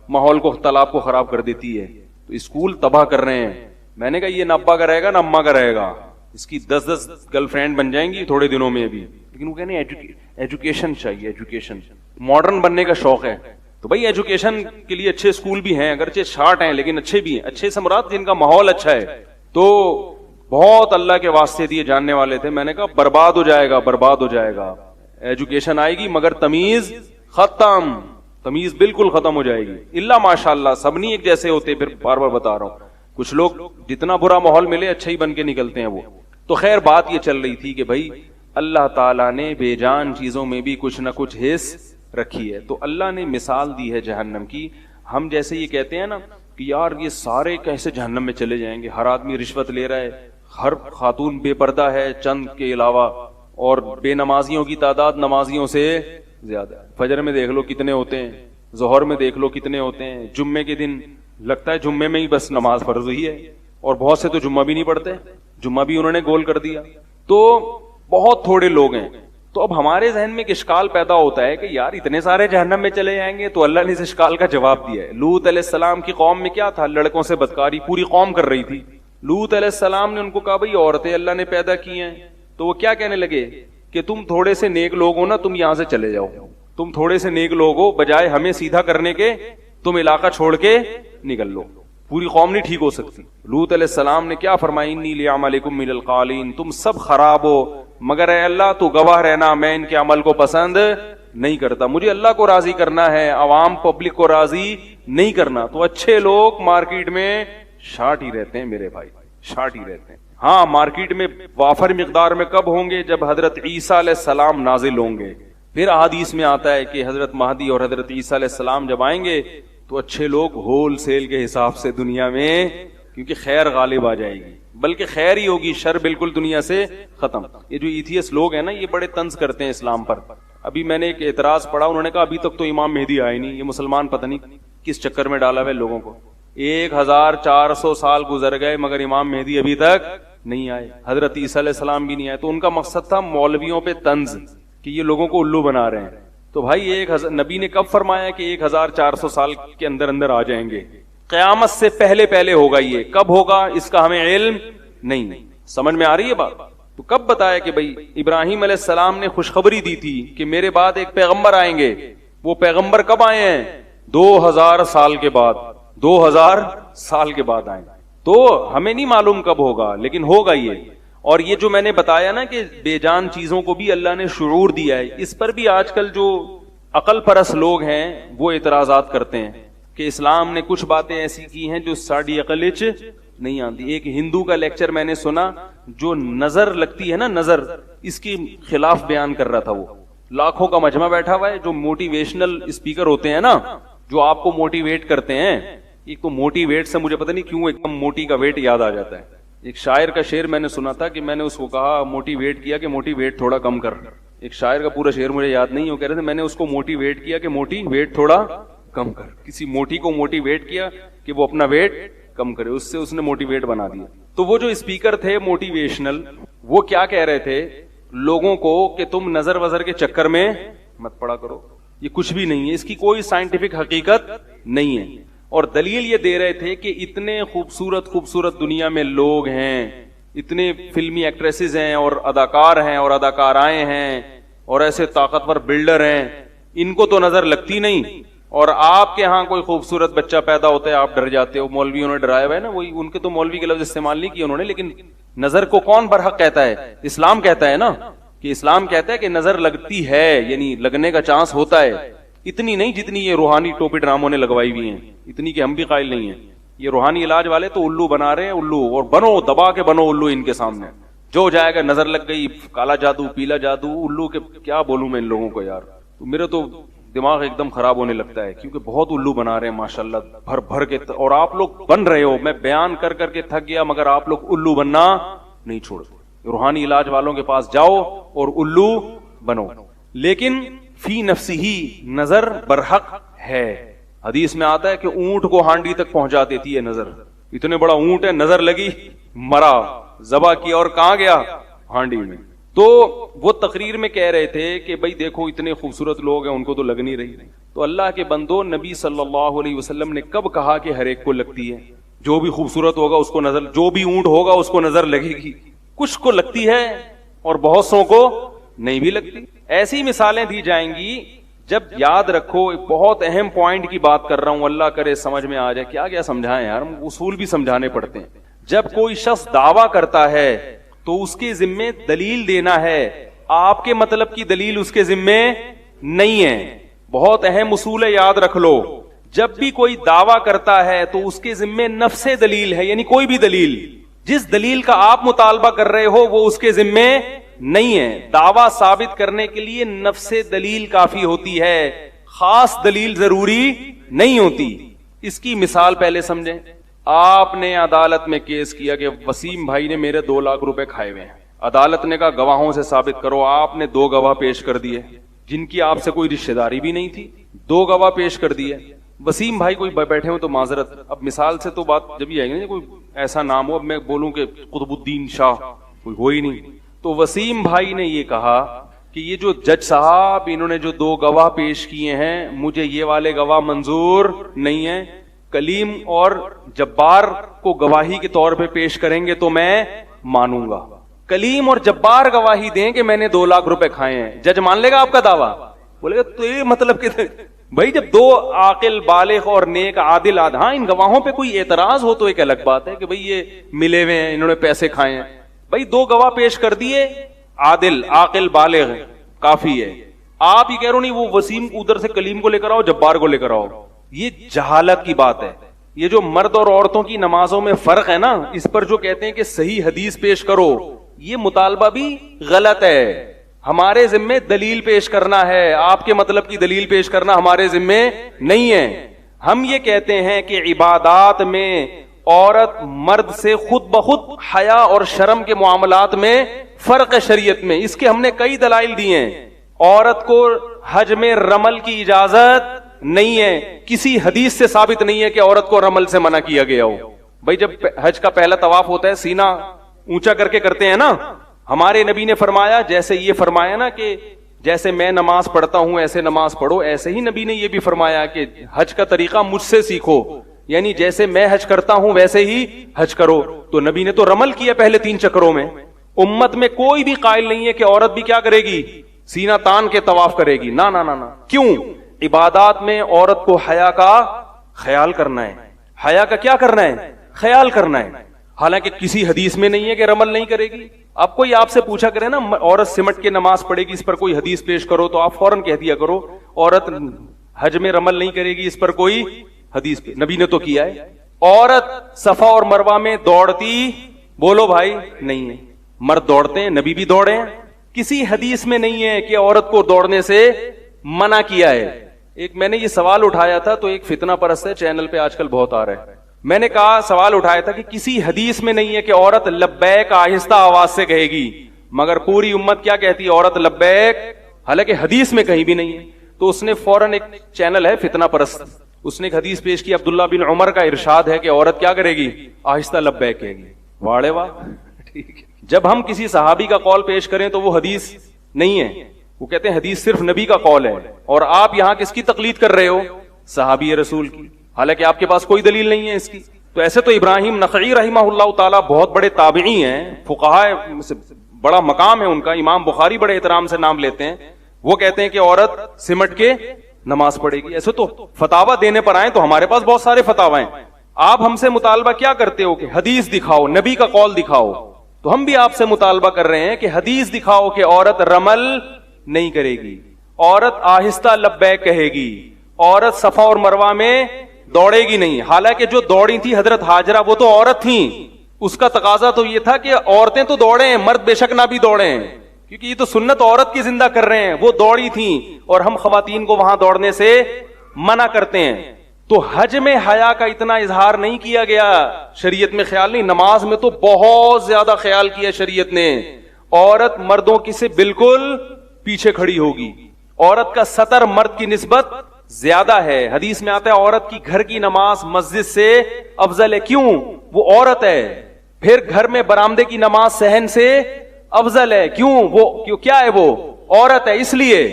ماحول کو, تالاب کو خراب کر دیتی ہے. تو اسکول تباہ کر رہے ہیں. میں نے کہا یہ نہ ابا کا رہے گا نہ اما کا رہے گا, اس کی 10 گرل فرینڈ بن جائیں گی تھوڑے دنوں میں بھی. لیکن وہ کہنے ایجوکیشن چاہیے, ایجوکیشن, ماڈرن بننے کا شوق ہے. تو بھائی ایجوکیشن کے لیے اچھے اسکول بھی ہیں, اگرچہ شارٹ ہیں لیکن اچھے بھی ہیں. اچھے سے مراد جن کا ماحول اچھا ہے. تو بہت اللہ کے واسطے دیے جاننے والے تھے. میں نے کہا برباد ہو جائے گا, برباد ہو جائے گا. ایجوکیشن آئے گی مگر تمیز ختم, تمیز بالکل ختم ہو جائے گی. اللہ ماشاء اللہ سب نہیں ایک جیسے ہوتے, پھر بار بار بتا رہا ہوں, کچھ لوگ جتنا برا ماحول ملے اچھا ہی بن کے نکلتے ہیں وہ. تو خیر بات یہ چل رہی تھی کہ بھائی اللہ تعالیٰ نے بے جان چیزوں میں بھی کچھ نہ کچھ حص رکھی ہے. تو اللہ نے مثال دی ہے جہنم کی. ہم جیسے یہ کہتے ہیں نا کہ یار یہ سارے کیسے جہنم میں چلے جائیں گے, ہر آدمی رشوت لے رہا ہے, ہر خاتون بے پردہ ہے چند کے علاوہ, اور بے نمازیوں کی تعداد نمازیوں سے زیادہ. فجر میں دیکھ لو کتنے ہوتے ہیں, ظہر میں دیکھ لو کتنے ہوتے ہیں, جمعے کے دن لگتا ہے جمعے میں ہی بس نماز فرض ہوئی ہے, اور بہت سے تو جمعہ بھی نہیں پڑھتے, جمعہ بھی انہوں نے گول کر دیا. تو بہت تھوڑے لوگ ہیں. تو اب ہمارے ذہن میں ایک اشکال پیدا ہوتا ہے کہ یار اتنے سارے جہنم میں چلے جائیں گے. تو اللہ نے اس اشکال کا جواب دیا ہے. لوط علیہ السلام کی قوم میں کیا تھا, لڑکوں سے بدکاری پوری قوم کر رہی تھی. لوط علیہ السلام نے ان کو کہا بھائی عورتیں اللہ نے پیدا کی ہیں. تو وہ کیا کہنے لگے کہ تم تھوڑے سے نیک لوگ ہو نا, تم یہاں سے چلے جاؤ, تم تھوڑے سے نیک لوگ ہو, بجائے ہمیں سیدھا کرنے کے تم علاقہ چھوڑ کے نکل لو. پوری قوم نہیں ٹھیک ہو سکتی. لوط علیہ السلام نے کیا فرمایا, انی لعملکم من القالین, تم سب خراب ہو مگر اے اللہ تو گواہ رہنا میں ان کے عمل کو پسند نہیں کرتا. مجھے اللہ کو راضی کرنا ہے, عوام پبلک کو راضی نہیں کرنا. تو اچھے لوگ مارکیٹ میں شارٹ ہی رہتے ہیں میرے بھائی, شارٹ ہی رہتے ہیں. ہاں مارکیٹ میں وافر مقدار میں کب ہوں گے, جب حضرت عیسیٰ علیہ السلام نازل ہوں گے. پھر احادیث میں آتا ہے کہ حضرت مہدی اور حضرت عیسیٰ علیہ السلام جب آئیں گے تو اچھے لوگ ہول سیل کے حساب سے دنیا میں, کیونکہ خیر غالب آ جائے گی, بلکہ خیر ہی ہوگی, شر بالکل دنیا سے ختم. یہ جو ایتھیس لوگ ہیں نا یہ بڑے طنز کرتے ہیں اسلام پر. ابھی میں نے ایک اعتراض پڑھا, انہوں نے کہا ابھی تک تو امام مہدی آئے نہیں. یہ مسلمان پتہ نہیں کس چکر میں ڈالا ہے لوگوں کو. 1400 سال گزر گئے مگر امام مہدی ابھی تک نہیں آئے, حضرت عیسیٰ علیہ السلام بھی نہیں آئے. تو ان کا مقصد تھا مولویوں پہ طنز کہ یہ لوگوں کو الو بنا رہے ہیں. تو بھائی نبی نے کب فرمایا کہ 1400 سال کے اندر اندر آ جائیں گے؟ قیامت سے پہلے پہلے ہوگا. یہ کب ہوگا اس کا ہمیں علم نہیں. سمجھ میں آ رہی ہے بات؟ تو کب بتایا کہ بھائی ابراہیم علیہ السلام نے خوشخبری دی تھی کہ میرے بعد ایک پیغمبر آئیں گے. وہ پیغمبر کب آئے ہیں؟ 2000 سال کے بعد, 2000 سال کے بعد آئے. تو ہمیں نہیں معلوم کب ہوگا لیکن ہوگا یہ. اور یہ جو میں نے بتایا نا کہ بے جان چیزوں کو بھی اللہ نے شعور دیا ہے, اس پر بھی آج کل جو عقل پرست لوگ ہیں وہ اعتراضات کرتے ہیں کہ اسلام نے کچھ باتیں ایسی کی ہیں جو ساڑی عقل وچ نہیں آتی. ایک ہندو کا لیکچر میں نے سنا جو نظر لگتی ہے نا, نظر, اس کی خلاف بیان کر رہا تھا. وہ لاکھوں کا مجمع بیٹھا ہوا ہے, جو موٹیویشنل اسپیکر ہوتے ہیں نا جو آپ کو موٹیویٹ کرتے ہیں. ایک تو موٹیویٹ سے مجھے پتہ نہیں کیوں ایک دم موٹی کا ویٹ یاد آ جاتا ہے. ایک شاعر کا شعر میں نے سنا تھا کہ میں نے اس کو کہا موٹیویٹ کیا کہ موٹی ویٹ تھوڑا کم کر. ایک شاعر کا پورا شعر مجھے یاد نہیں ہو, کہہ رہے تھے میں نے اس کو موٹیویٹ کیا کہ موٹی ویٹ تھوڑا کم کر. کسی موٹی کو موٹیویٹ کیا کہ وہ اپنا ویٹ کم کرے, اس سے اس نے موٹیویٹ بنا دیا. تو وہ جو اسپیکر تھے موٹیویشنل, وہ کیا کہہ رہے تھے لوگوں کو کہ تم نظر وزر کے چکر میں مت پڑا کرو, یہ کچھ بھی نہیں ہے, اس کی کوئی سائنٹیفک حقیقت نہیں ہے. اور دلیل یہ دے رہے تھے کہ اتنے خوبصورت دنیا میں لوگ ہیں, اتنے فلمی ایکٹریسز ہیں اور اداکار ہیں اور اداکارائیں ہیں اور ایسے طاقتور بلڈر ہیں, ان کو تو نظر لگتی نہیں. اور آپ کے ہاں کوئی خوبصورت بچہ پیدا ہوتا ہے آپ ڈر جاتے ہو. مولویوں نے ڈرایا ہوا ہے نا, وہی ان کے تو مولوی کے لفظ استعمال نہیں کیے انہوں نے, لیکن نظر کو کون برحق کہتا ہے؟ اسلام کہتا ہے نا. کہ اسلام کہتا ہے کہ نظر لگتی ہے، یعنی لگنے کا چانس ہوتا ہے، اتنی نہیں جتنی یہ روحانی ٹوپی ڈراموں نے لگوائی ہوئی ہیں، اتنی کہ ہم بھی قائل نہیں ہیں. یہ روحانی علاج والے تو الو بنا رہے ہیں، الو، اور بنو، دبا کے بنو الو ان کے سامنے. جو جائے گا نظر لگ گئی، کالا جادو، پیلا جادو، الو کے کیا بولوں میں ان لوگوں کو یار. میرا تو دماغ ایک دم خراب ہونے لگتا ہے، کیونکہ بہت الو بنا رہے ہیں ماشاءاللہ بھر بھر کے، اور آپ لوگ بن رہے ہو. میں بیان کر کر کے تھک گیا، مگر آپ لوگ الو بننا نہیں چھوڑتے. روحانی علاج والوں کے پاس جاؤ اور الو بنو. لیکن فی نفسی نظر برحق ہے. حدیث میں آتا ہے کہ اونٹ کو ہانڈی تک پہنچا دیتی ہے نظر. اتنے بڑا اونٹ ہے، نظر لگی، مرا، ذبح کیا، اور کہاں گیا؟ ہانڈی میں. تو وہ تقریر میں کہہ رہے تھے کہ بھائی دیکھو اتنے خوبصورت لوگ ہیں، ان کو تو لگ نہیں رہی. تو اللہ کے بندو، نبی صلی اللہ علیہ وسلم نے کب کہا کہ ہر ایک کو لگتی ہے؟ جو بھی خوبصورت ہوگا اس کو نظر، جو بھی اونٹ ہوگا اس کو نظر لگے گی. کچھ کو لگتی ہے اور بہت سو کو نہیں بھی لگتی. ایسی مثالیں دی جائیں گی. جب یاد رکھو، ایک بہت اہم پوائنٹ کی بات کر رہا ہوں، اللہ کرے سمجھ میں آ جائے. کیا کیا سمجھائیں یار، اصول بھی سمجھانے پڑتے ہیں. جب کوئی شخص دعویٰ کرتا ہے تو اس کے ذمے دلیل دینا ہے. آپ کے مطلب کی دلیل اس کے ذمے نہیں ہے. بہت اہم اصول ہے، یاد رکھ لو. جب بھی کوئی دعویٰ کرتا ہے تو اس کے ذمے نفس دلیل ہے، یعنی کوئی بھی دلیل، جس دلیل کا آپ مطالبہ کر رہے ہو وہ اس کے ذمے نہیں ہے. دعویٰ ثابت کرنے کے لیے نفس دلیل کافی ہوتی ہے، خاص دلیل ضروری نہیں ہوتی. اس کی مثال پہلے سمجھیں. آپ نے عدالت میں کیس کیا کہ وسیم بھائی نے میرے 2 لاکھ روپے کھائے ہوئے ہیں. عدالت نے کہا گواہوں سے ثابت کرو. آپ نے 2 گواہ پیش کر دیے جن کی آپ سے کوئی رشتہ داری بھی نہیں تھی. 2 گواہ پیش کر دیے. وسیم بھائی کوئی بیٹھے ہو تو معذرت، اب مثال سے تو بات جب یہ آئے گی، کوئی ایسا نام ہو، اب میں بولوں کہ قطب الدین شاہ، کوئی ہو ہی نہیں. تو وسیم بھائی نے یہ کہا کہ یہ جو جج صاحب، انہوں نے جو 2 گواہ پیش کیے ہیں، مجھے یہ والے گواہ منظور نہیں ہیں. کلیم اور جبار کو گواہی کے طور پہ پیش کریں گے تو میں مانوں گا. کلیم اور جبار گواہی دیں کہ میں نے 2 لاکھ روپے کھائے ہیں، جج مان لے گا آپ کا دعویٰ؟ بولے گا تو یہ مطلب کہ بھائی جب 2 عاقل بالغ اور نیک عادل ہاں ان گواہوں پہ کوئی اعتراض ہو تو ایک الگ بات ہے کہ بھئی یہ ملے ہوئے ہیں، انہوں نے پیسے کھائے ہیں. بھئی 2 گواہ پیش کر دیے، عادل عاقل بالغ، کافی ہے. آپ یہ کہہ رہے ہو نہیں وہ وسیم ادھر سے کلیم کو لے کر آؤ، جبار کو لے کر آؤ. یہ جہالت کی بات ہے. یہ جو مرد اور عورتوں کی نمازوں میں فرق ہے نا، اس پر جو کہتے ہیں کہ صحیح حدیث پیش کرو، یہ مطالبہ بھی غلط ہے. ہمارے ذمے دلیل پیش کرنا ہے، آپ کے مطلب کی دلیل پیش کرنا ہمارے ذمے نہیں ہے. ہم یہ کہتے ہیں کہ عبادات میں عورت مرد سے خود بخود حیا اور شرم کے معاملات میں فرق ہے شریعت میں. اس کے ہم نے کئی دلائل دیے ہیں. عورت کو حج میں رمل کی اجازت نہیں ہے، کسی حدیث سے ثابت نہیں ہے کہ عورت کو رمل سے منع کیا گیا ہو. بھائی جب حج کا پہلا طواف ہوتا ہے سینہ اونچا کر کے کرتے ہیں نا، ہمارے نبی نے فرمایا، جیسے یہ فرمایا نا کہ جیسے میں نماز پڑھتا ہوں ایسے نماز پڑھو، ایسے ہی نبی نے یہ بھی فرمایا کہ حج کا طریقہ مجھ سے سیکھو، یعنی جیسے میں حج کرتا ہوں ویسے ہی حج کرو. تو نبی نے تو رمل کیا پہلے 3 چکروں میں. امت میں کوئی بھی قائل نہیں ہے کہ عورت بھی کیا کرے گی، سینہ تان کے طواف کرے گی. نہ نہ نہ. کیوں؟ عبادات میں عورت کو حیا کا خیال کرنا ہے. حیا کا کیا کرنا ہے؟ خیال کرنا ہے. حالانکہ کسی حدیث میں نہیں ہے کہ رمل نہیں کرے گی. اب کوئی آپ سے پوچھا کرے نا عورت سمٹ کے نماز پڑھے گی، اس پر کوئی حدیث پیش کرو، تو آپ فوراً کہہ دیا کرو عورت حج میں رمل نہیں کرے گی، اس پر کوئی حدیث نبی نے تو کیا ہے. عورت صفا اور مروہ میں دوڑتی، بولو بھائی، نہیں ہے. مرد دوڑتے ہیں، نبی بھی دوڑے ہیں. کسی حدیث میں نہیں ہے کہ عورت کو دوڑنے سے منع کیا ہے. ایک میں نے یہ سوال اٹھایا تھا تو ایک فتنہ پرست ہے چینل پہ آج کل بہت آ رہا ہے. میں نے کہا سوال اٹھایا تھا کہ کسی حدیث میں نہیں ہے کہ عورت لبیک آہستہ آواز سے کہے گی، مگر پوری امت کیا کہتی ہے؟ عورت لبیک. حالانکہ حدیث میں کہیں بھی نہیں ہے. تو اس نے فوراً، ایک چینل ہے فتنہ پرست، اس نے ایک حدیث پیش کی، عبداللہ بن عمر کا ارشاد ہے کہ عورت کیا کرے گی؟ آہستہ لبیک کہے گی. واڑے واہ. ٹھیک ہے. جب ہم کسی صحابی کا قول پیش کریں تو وہ حدیث نہیں ہے، وہ کہتے ہیں حدیث صرف نبی کا قول ہے، اور آپ یہاں کس کی تقلید کر رہے ہو؟ صحابی رسول کی، حالانکہ آپ کے پاس کوئی دلیل نہیں ہے اس کی. تو ایسے تو ابراہیم نخعی رحمہ اللہ تعالیٰ بہت بڑے تابعی ہیں، فقہاء سے بڑا مقام ہے ان کا. امام بخاری بڑے احترام سے نام لیتے ہیں. وہ کہتے ہیں کہ عورت سمٹ کے نماز پڑھے گی. ایسے تو فتاوی دینے پر آئیں تو ہمارے پاس بہت سارے فتاوی ہیں. آپ ہم سے مطالبہ کیا کرتے ہو کہ حدیث دکھاؤ، نبی کا قول دکھاؤ. تو ہم بھی آپ سے مطالبہ کر رہے ہیں کہ حدیث دکھاؤ کہ عورت رمل نہیں کرے گی, عورت آہستہ لبیک کہے گی, عورت صفا اور مروہ میں دوڑے گی نہیں. حالانکہ جو دوڑی تھی حضرت ہاجرہ وہ تو عورت تھیں, اس کا تقاضا تو یہ تھا کہ عورتیں تو دوڑیں, مرد بے شک نہ بھی دوڑیں, کیونکہ یہ تو سنت عورت کی زندہ کر رہے ہیں. وہ دوڑی تھیں اور ہم خواتین کو وہاں دوڑنے سے منع کرتے ہیں. تو حج میں حیا کا اتنا اظہار نہیں کیا گیا, شریعت میں خیال نہیں. نماز میں تو بہت زیادہ خیال کیا شریعت نے. عورت مردوں کی سے بالکل پیچھے کھڑی ہوگی, عورت کا سطر مرد کی نسبت زیادہ ہے. حدیث میں آتا ہے عورت کی گھر کی نماز مسجد سے افضل ہے. کیوں؟ وہ عورت ہے. پھر گھر میں برآمدے کی نماز صحن سے افضل ہے. کیوں؟ وہ کیا ہے؟ وہ عورت ہے, اس لیے.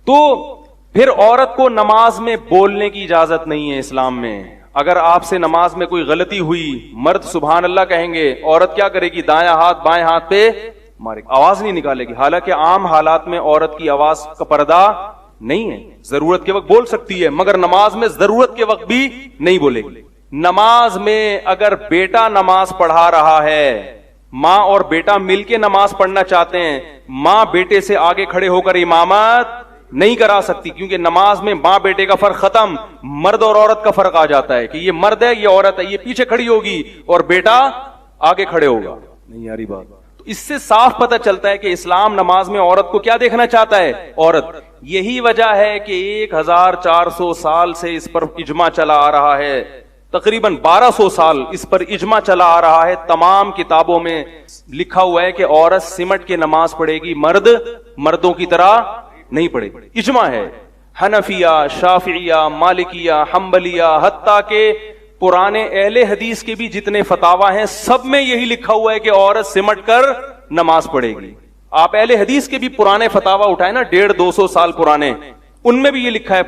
تو پھر عورت کو نماز میں بولنے کی اجازت نہیں ہے اسلام میں. اگر آپ سے نماز میں کوئی غلطی ہوئی, مرد سبحان اللہ کہیں گے, عورت کیا کرے گی؟ دایاں ہاتھ بائیں ہاتھ پہ مارے, آواز نہیں نکالے گی. حالانکہ عام حالات میں عورت کی آواز کا پردہ نہیں ہے, ضرورت کے وقت بول سکتی ہے, مگر نماز میں ضرورت کے وقت بھی نہیں بولے گی. نماز میں اگر بیٹا نماز پڑھا رہا ہے, ماں اور بیٹا مل کے نماز پڑھنا چاہتے ہیں, ماں بیٹے سے آگے کھڑے ہو کر امامت نہیں کرا سکتی, کیونکہ نماز میں ماں بیٹے کا فرق ختم, مرد اور عورت کا فرق آ جاتا ہے کہ یہ مرد ہے یہ عورت ہے, یہ پیچھے کھڑی ہوگی اور بیٹا آگے کھڑے ہوگا. نہیں یاری بات. تو اس سے صاف پتہ چلتا ہے کہ اسلام نماز میں عورت کو کیا دیکھنا چاہتا ہے؟ عورت. یہی وجہ ہے کہ 1400 سال سے اس پر اجماع چلا آ رہا ہے, تقریباً 1200 سال اس پر اجماع چلا آ رہا ہے. تمام کتابوں میں لکھا ہوا ہے کہ عورت سمٹ کے نماز پڑھے گی, مرد مردوں کی طرح نہیں پڑھے گی. اجماع ہے. حنفیہ, شافعیہ, مالکیہ, حنبلیہ, حتیٰ کہ پرانے اہل حدیث کے بھی جتنے فتاوا ہیں سب میں یہی لکھا ہوا ہے کہ عورت سمٹ کر نماز پڑھے گی. آپ اہل حدیث کے بھی پرانے فتاوا اٹھائیں نا, 150-200 سال پرانے, ان میں بھی یہ لکھا ہے.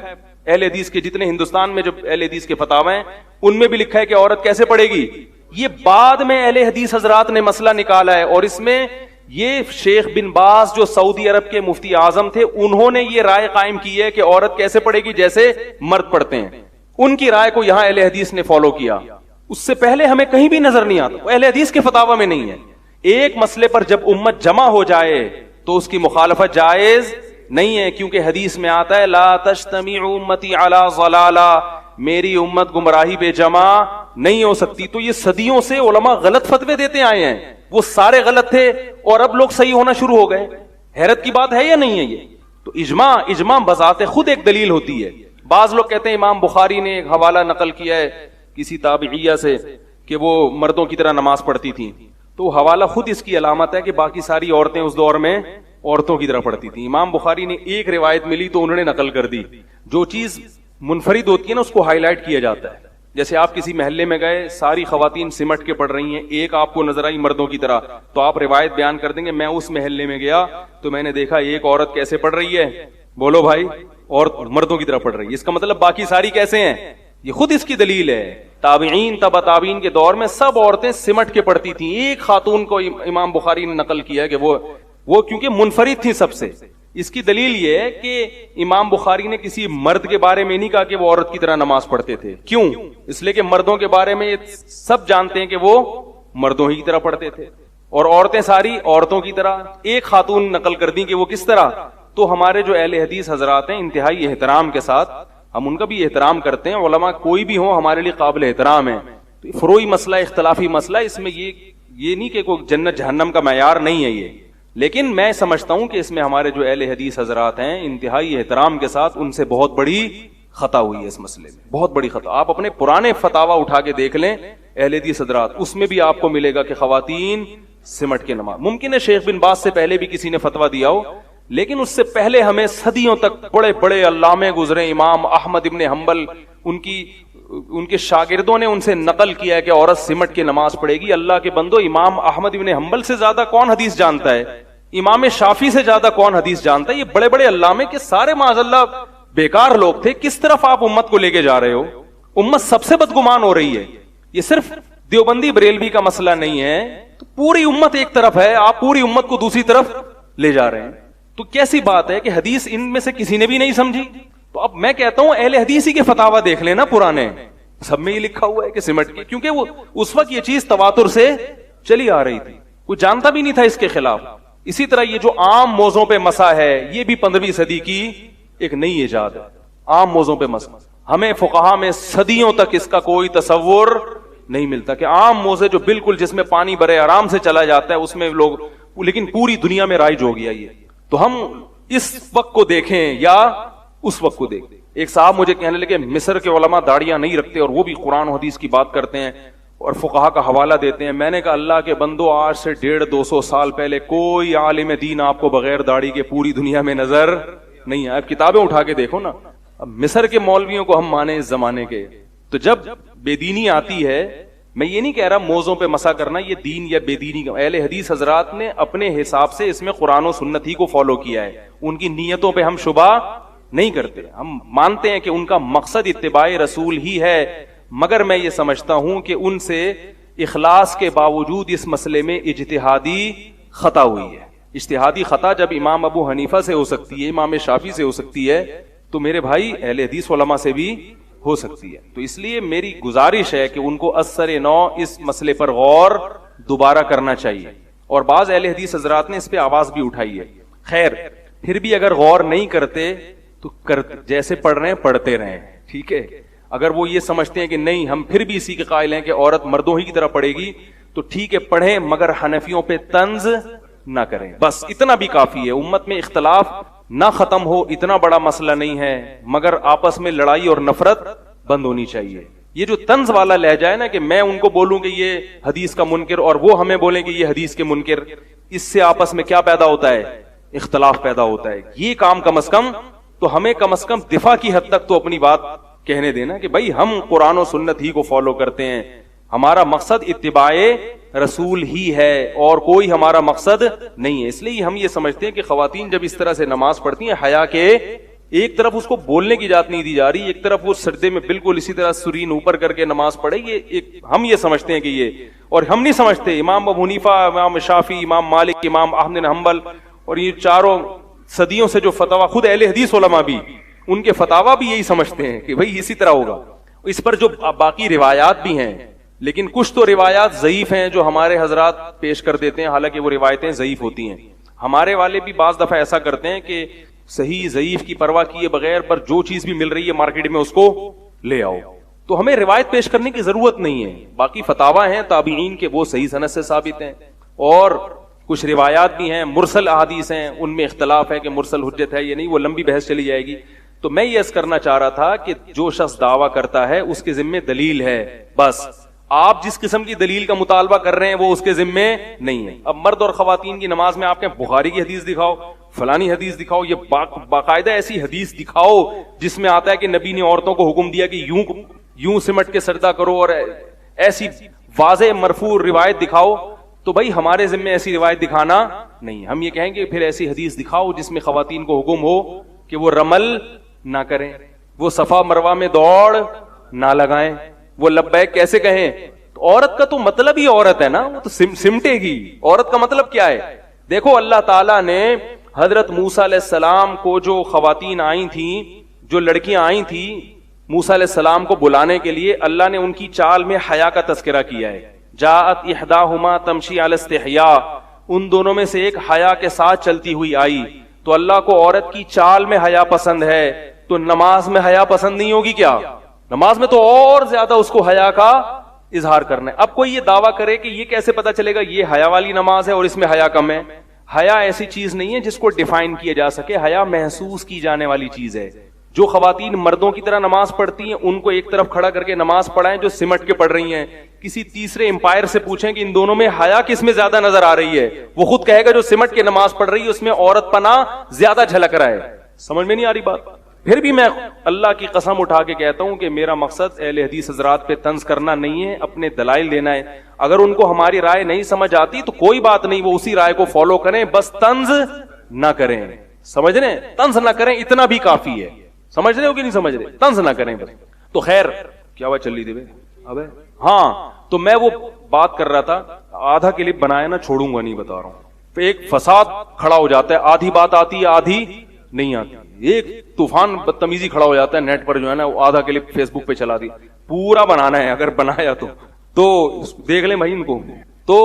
اہل حدیث کے جتنے ہندوستان میں جو اہل حدیث کے فتاوا ہیں ان میں بھی لکھا ہے کہ عورت کیسے پڑھے گی. یہ بعد میں اہل حدیث حضرات نے مسئلہ نکالا ہے, اور اس میں یہ شیخ بن باز جو سعودی عرب کے مفتی اعظم تھے انہوں نے یہ رائے قائم کی ہے کہ عورت کیسے پڑھے گی جیسے مرد پڑھتے ہیں. ان کی رائے کو یہاں اہل حدیث نے فالو کیا. اس سے پہلے ہمیں کہیں بھی نظر نہیں آتا, اہل حدیث کے فتاوا میں نہیں ہے. ایک مسئلے پر جب امت جمع ہو جائے تو اس کی مخالفت جائز نہیں ہے, کیونکہ حدیث میں آتا ہے لا تجتمع امتی علی ضلالہ, میری امت گمراہی پہ جمع نہیں ہو سکتی. تو یہ صدیوں سے علماء غلط فتوے دیتے آئے ہیں, وہ سارے غلط تھے اور اب لوگ صحیح ہونا شروع ہو گئے. حیرت کی بات ہے یا نہیں ہے یہ؟ تو اجماع بذات خود ایک دلیل ہوتی ہے. بعض لوگ کہتے ہیں امام بخاری نے ایک حوالہ نقل کیا ہے کسی تابعیہ سے کہ وہ مردوں کی طرح نماز پڑھتی تھیں, تو حوالہ خود اس کی علامت ہے کہ باقی ساری عورتیں اس دور میں عورتوں کی طرح پڑھتی تھیں. امام بخاری نے ایک روایت ملی تو انہوں نے نقل کر دی. جو چیز منفرد ہوتی ہے نا اس کو ہائی لائٹ کیا جاتا ہے. جیسے آپ کسی محلے میں گئے, ساری خواتین سمٹ کے پڑھ رہی ہیں, ایک آپ کو نظر آئی مردوں کی طرح, تو آپ روایت بیان کر دیں گے میں اس محلے میں گیا تو میں نے دیکھا ایک عورت کیسے پڑھ رہی ہے, بولو بھائی, اور مردوں کی طرح پڑھ رہی ہے. اس کا مطلب باقی ساری کیسے ہیں؟ یہ خود اس کی دلیل ہے. تابعین تبع تابعین کے دور میں سب عورتیں سمٹ کے پڑھتی تھیں. ایک خاتون کو امام بخاری نے نقل کیا ہے کہ وہ کیونکہ منفرد تھی سب سے. اس کی دلیل یہ ہے کہ امام بخاری نے کسی مرد کے بارے میں نہیں کہا کہ وہ عورت کی طرح نماز پڑھتے تھے. کیوں؟ اس لیے کہ مردوں کے بارے میں یہ سب جانتے ہیں کہ وہ مردوں ہی کی طرح پڑھتے تھے, اور عورتیں ساری عورتوں کی طرح. ایک خاتون نقل کر دی کہ وہ کس طرح. تو ہمارے جو اہل حدیث حضرات ہیں انتہائی احترام کے ساتھ, ہم ان کا بھی احترام کرتے ہیں, علماء کوئی بھی ہو ہمارے لیے قابل احترام ہے. فروعی مسئلہ, اختلافی مسئلہ, اس میں یہ نہیں کہ کوئی جنت جہنم کا معیار نہیں ہے یہ, لیکن میں سمجھتا ہوں کہ اس میں ہمارے جو اہل حدیث حضرات ہیں انتہائی احترام کے ساتھ ان سے بہت بڑی خطا ہوئی ہے اس مسئلے میں, بہت بڑی خطا. آپ اپنے پرانے فتاوا اٹھا کے دیکھ لیں اہل حدیث حضرات, اس میں بھی آپ کو ملے گا کہ خواتین سمٹ کے نماز. ممکن ہے شیخ بن باز سے پہلے بھی کسی نے فتوا دیا ہو, لیکن اس سے پہلے ہمیں صدیوں تک بڑے بڑے علامے گزرے. امام احمد ابن حنبل, ان کے شاگردوں نے ان سے نقل کیا ہے کہ عورت سمٹ کے نماز پڑھے گی. اللہ کے بندو, امام احمد ابن حنبل سے زیادہ کون حدیث جانتا ہے؟ امام شافعی سے زیادہ کون حدیث جانتا ہے؟ یہ بڑے بڑے علامے کے سارے معاذ اللہ بیکار لوگ تھے. کس طرف آپ امت کو لے کے جا رہے ہو؟ امت سب سے بدگمان ہو رہی ہے. یہ صرف دیوبندی بریلوی کا مسئلہ نہیں ہے, تو پوری امت ایک طرف ہے, آپ پوری امت کو دوسری طرف لے جا رہے ہیں. تو کیسی بات ہے کہ حدیث ان میں سے کسی نے بھی نہیں سمجھی. تو اب میں کہتا ہوں اہل حدیث ہی کے فتاوا دیکھ لینا پرانے, سب میں یہ لکھا ہوا ہے کہ سمٹ کے, کیونکہ وہ اس وقت یہ چیز تواتر سے چلی آ رہی تھی. کوئی جانتا بھی نہیں تھا اس کے خلاف. اسی طرح یہ جو عام موضوع پہ مسا ہے یہ بھی 15ویں صدی کی ایک نئی ایجاد ہے. عام موضوع پہ مسا ہمیں فقہا میں صدیوں تک اس کا کوئی تصور نہیں ملتا کہ عام موضوع جو بالکل جس میں پانی برے آرام سے چلا جاتا ہے اس میں لوگ, لیکن پوری دنیا میں رائج ہو گیا یہ. تو ہم اس وقت کو دیکھیں یا اس وقت کو دیکھیں. ایک صاحب مجھے کہنے لگے مصر کے علماء داڑیاں نہیں رکھتے اور وہ بھی قرآن و حدیث کی بات کرتے ہیں اور فقہا کا حوالہ دیتے ہیں. میں نے کہا اللہ کے بندو, آج سے 150-200 سال پہلے کوئی عالم دین آپ کو بغیر داڑھی کے پوری دنیا میں نظر نہیں آیا. اب کتابیں اٹھا کے دیکھو نا. اب مصر کے مولویوں کو ہم مانے اس زمانے کے. تو جب بے دینی آتی ہے, میں یہ نہیں کہہ رہا موضوع پہ مسا کرنا یہ دین یا بے دینی کا, اہل حدیث حضرات نے اپنے حساب سے اس میں قرآن و سنت ہی کو فالو کیا ہے. ان کی نیتوں پہ ہم شبہ نہیں کرتے, ہم مانتے ہیں کہ ان کا مقصد اتباع رسول ہی ہے. مگر میں یہ سمجھتا ہوں کہ ان سے اخلاص کے باوجود اس مسئلے میں اجتہادی خطا ہوئی ہے. اجتہادی خطا جب امام ابو حنیفہ سے ہو سکتی ہے, امام شافعی سے ہو سکتی ہے, تو میرے بھائی اہل حدیث علماء سے بھی ہو سکتی ہے. تو اس لیے میری گزارش ہے کہ ان کو ازسر نو اس مسئلے پر غور دوبارہ کرنا چاہیے. اور بعض اہل حدیث حضرات نے اس پہ آواز بھی اٹھائی ہے. خیر, پھر بھی اگر غور نہیں کرتے تو جیسے پڑھ رہے ہیں پڑھتے رہیں, ٹھیک ہے. اگر وہ یہ سمجھتے ہیں کہ نہیں ہم پھر بھی اسی کے قائل ہیں کہ عورت مردوں ہی کی طرح پڑھے گی, تو ٹھیک ہے پڑھیں, مگر حنفیوں پہ طنز نہ کریں. بس اتنا بھی کافی ہے. امت میں اختلاف نہ ختم ہو اتنا بڑا مسئلہ نہیں ہے, مگر آپس میں لڑائی اور نفرت بند ہونی چاہیے. یہ جو طنز والا لہجہ ہے نا کہ میں ان کو بولوں کہ یہ حدیث کا منکر اور وہ ہمیں بولیں کہ یہ حدیث کے منکر, اس سے آپس میں کیا پیدا ہوتا ہے, اختلاف پیدا ہوتا ہے. یہ کام کم از کم تو ہمیں کم از کم دفاع کی حد تک تو اپنی بات کہنے دینا کہ بھائی ہم قرآن و سنت ہی کو فالو کرتے ہیں, ہمارا مقصد اتباع رسول ہی ہے اور کوئی ہمارا مقصد نہیں ہے. اس لیے ہم یہ سمجھتے ہیں کہ خواتین جب اس طرح سے نماز پڑھتی ہیں, حیا کے ایک طرف اس کو بولنے کی اجازت نہیں دی جا رہی, ایک طرف وہ سجدے میں بالکل اسی طرح سرین اوپر کر کے نماز پڑھے, یہ ہم یہ سمجھتے ہیں کہ یہ, اور ہم نہیں سمجھتے امام ابو حنیفہ, امام شافعی, امام مالک, امام احمد بن حنبل اور یہ چاروں صدیوں سے جو فتوا, خود اہل حدیث علماء بھی ان کے فتوا بھی یہی سمجھتے ہیں کہ بھئی اسی طرح ہوگا. اس پر جو باقی روایات بھی ہیں, لیکن کچھ تو روایات ضعیف ہیں جو ہمارے حضرات پیش کر دیتے ہیں, حالانکہ وہ روایتیں ضعیف ہوتی ہیں. ہمارے والے بھی بعض دفعہ ایسا کرتے ہیں کہ صحیح ضعیف کی پرواہ کیے بغیر پر جو چیز بھی مل رہی ہے مارکیٹ میں اس کو لے آؤ. تو ہمیں روایت پیش کرنے کی ضرورت نہیں ہے. باقی فتاوا ہیں تابعین کے, وہ صحیح سند سے ثابت ہیں, اور کچھ روایات بھی ہیں مرسل احادیث ہیں, ان میں اختلاف ہے کہ مرسل حجت ہے یا نہیں, وہ لمبی بحث چلی جائے گی. تو میں یہ عرض کرنا چاہ رہا تھا کہ جو شخص دعویٰ کرتا ہے اس کے ذمے دلیل ہے, بس آپ جس قسم کی دلیل کا مطالبہ کر رہے ہیں وہ اس کے ذمے نہیں ہے. اب مرد اور خواتین کی نماز میں آپ کے بخاری کی حدیث دکھاؤ, فلانی حدیث دکھاؤ, یہ باقاعدہ ایسی حدیث دکھاؤ جس میں آتا ہے کہ نبی نے عورتوں کو حکم دیا کہ یوں سمٹ کے سجدہ کرو, اور ایسی واضح مرفوع روایت دکھاؤ. تو بھائی ہمارے ذمے ایسی روایت دکھانا نہیں. ہم یہ کہیں گے پھر ایسی حدیث دکھاؤ جس میں خواتین کو حکم ہو کہ وہ رمل نہ کریں, وہ صفا مروہ میں دوڑ نہ لگائیں, وہ لبیک کیسے کہیں. تو عورت کا تو مطلب ہی عورت ہے نا, وہ تو سمٹے گی. عورت کا مطلب کیا ہے؟ دیکھو اللہ تعالیٰ نے حضرت موسیٰ علیہ السلام کو جو خواتین آئی تھیں, جو لڑکیاں آئی تھیں موسیٰ علیہ السلام کو بلانے کے لیے, اللہ نے ان کی چال میں حیا کا تذکرہ کیا ہے. جاءت احداہما تمشی علی استحیاء, ان دونوں میں سے ایک حیا کے ساتھ چلتی ہوئی آئی. تو اللہ کو عورت کی چال میں حیا پسند ہے, تو نماز میں حیا پسند نہیں ہوگی کیا؟ نماز میں تو اور زیادہ اس کو حیا کا اظہار کرنا ہے. اب کوئی یہ دعویٰ کرے کہ یہ کیسے پتا چلے گا یہ حیا والی نماز ہے اور اس میں حیا کم ہے. حیا ایسی چیز نہیں ہے جس کو ڈیفائن کیا جا سکے, حیا محسوس کی جانے والی چیز ہے. جو خواتین مردوں کی طرح نماز پڑھتی ہیں ان کو ایک طرف کھڑا کر کے نماز پڑھائیں, جو سمٹ کے پڑھ رہی ہیں. کسی تیسرے امپائر سے پوچھیں کہ ان دونوں میں حیا کس میں زیادہ نظر آ رہی ہے, وہ خود کہے گا جو سمٹ کے نماز پڑھ رہی ہے اس میں عورت پنا زیادہ جھلک رہا ہے. سمجھ میں نہیں آ رہی بات؟ پھر بھی میں اللہ کی قسم اٹھا کے کہتا ہوں کہ میرا مقصد اہل حدیث حضرات پہ طنز کرنا نہیں ہے, اپنے دلائل دینا ہے. اگر ان کو ہماری رائے نہیں سمجھ آتی تو کوئی بات نہیں, وہ اسی رائے کو فالو کریں, بس طنز نہ کریں. سمجھ رہے ہیں؟ طنز نہ کریں, اتنا بھی کافی ہے. سمجھ رہے ہو کہ نہیں سمجھ رہے؟ طنز نہ کریں بس. تو خیر کیا ہوا, چل رہی تھی اب. ہاں تو میں وہ بات کر رہا تھا, آدھا کلپ بنایا نا, چھوڑوں گا نہیں, بتا رہا ہوں. تو ایک فساد کھڑا ہو جاتا ہے, آدھی بات آتی ہے آدھی نہیں آتی. ایک طوفان بدتمیزی کھڑا ہو جاتا ہے نیٹ پر, جو ہے نا وہ آدھا کلپ فیس بک پہ چلا دی. پورا بنانا ہے اگر بنایا تو دیکھ لیں بھائی ان کو. تو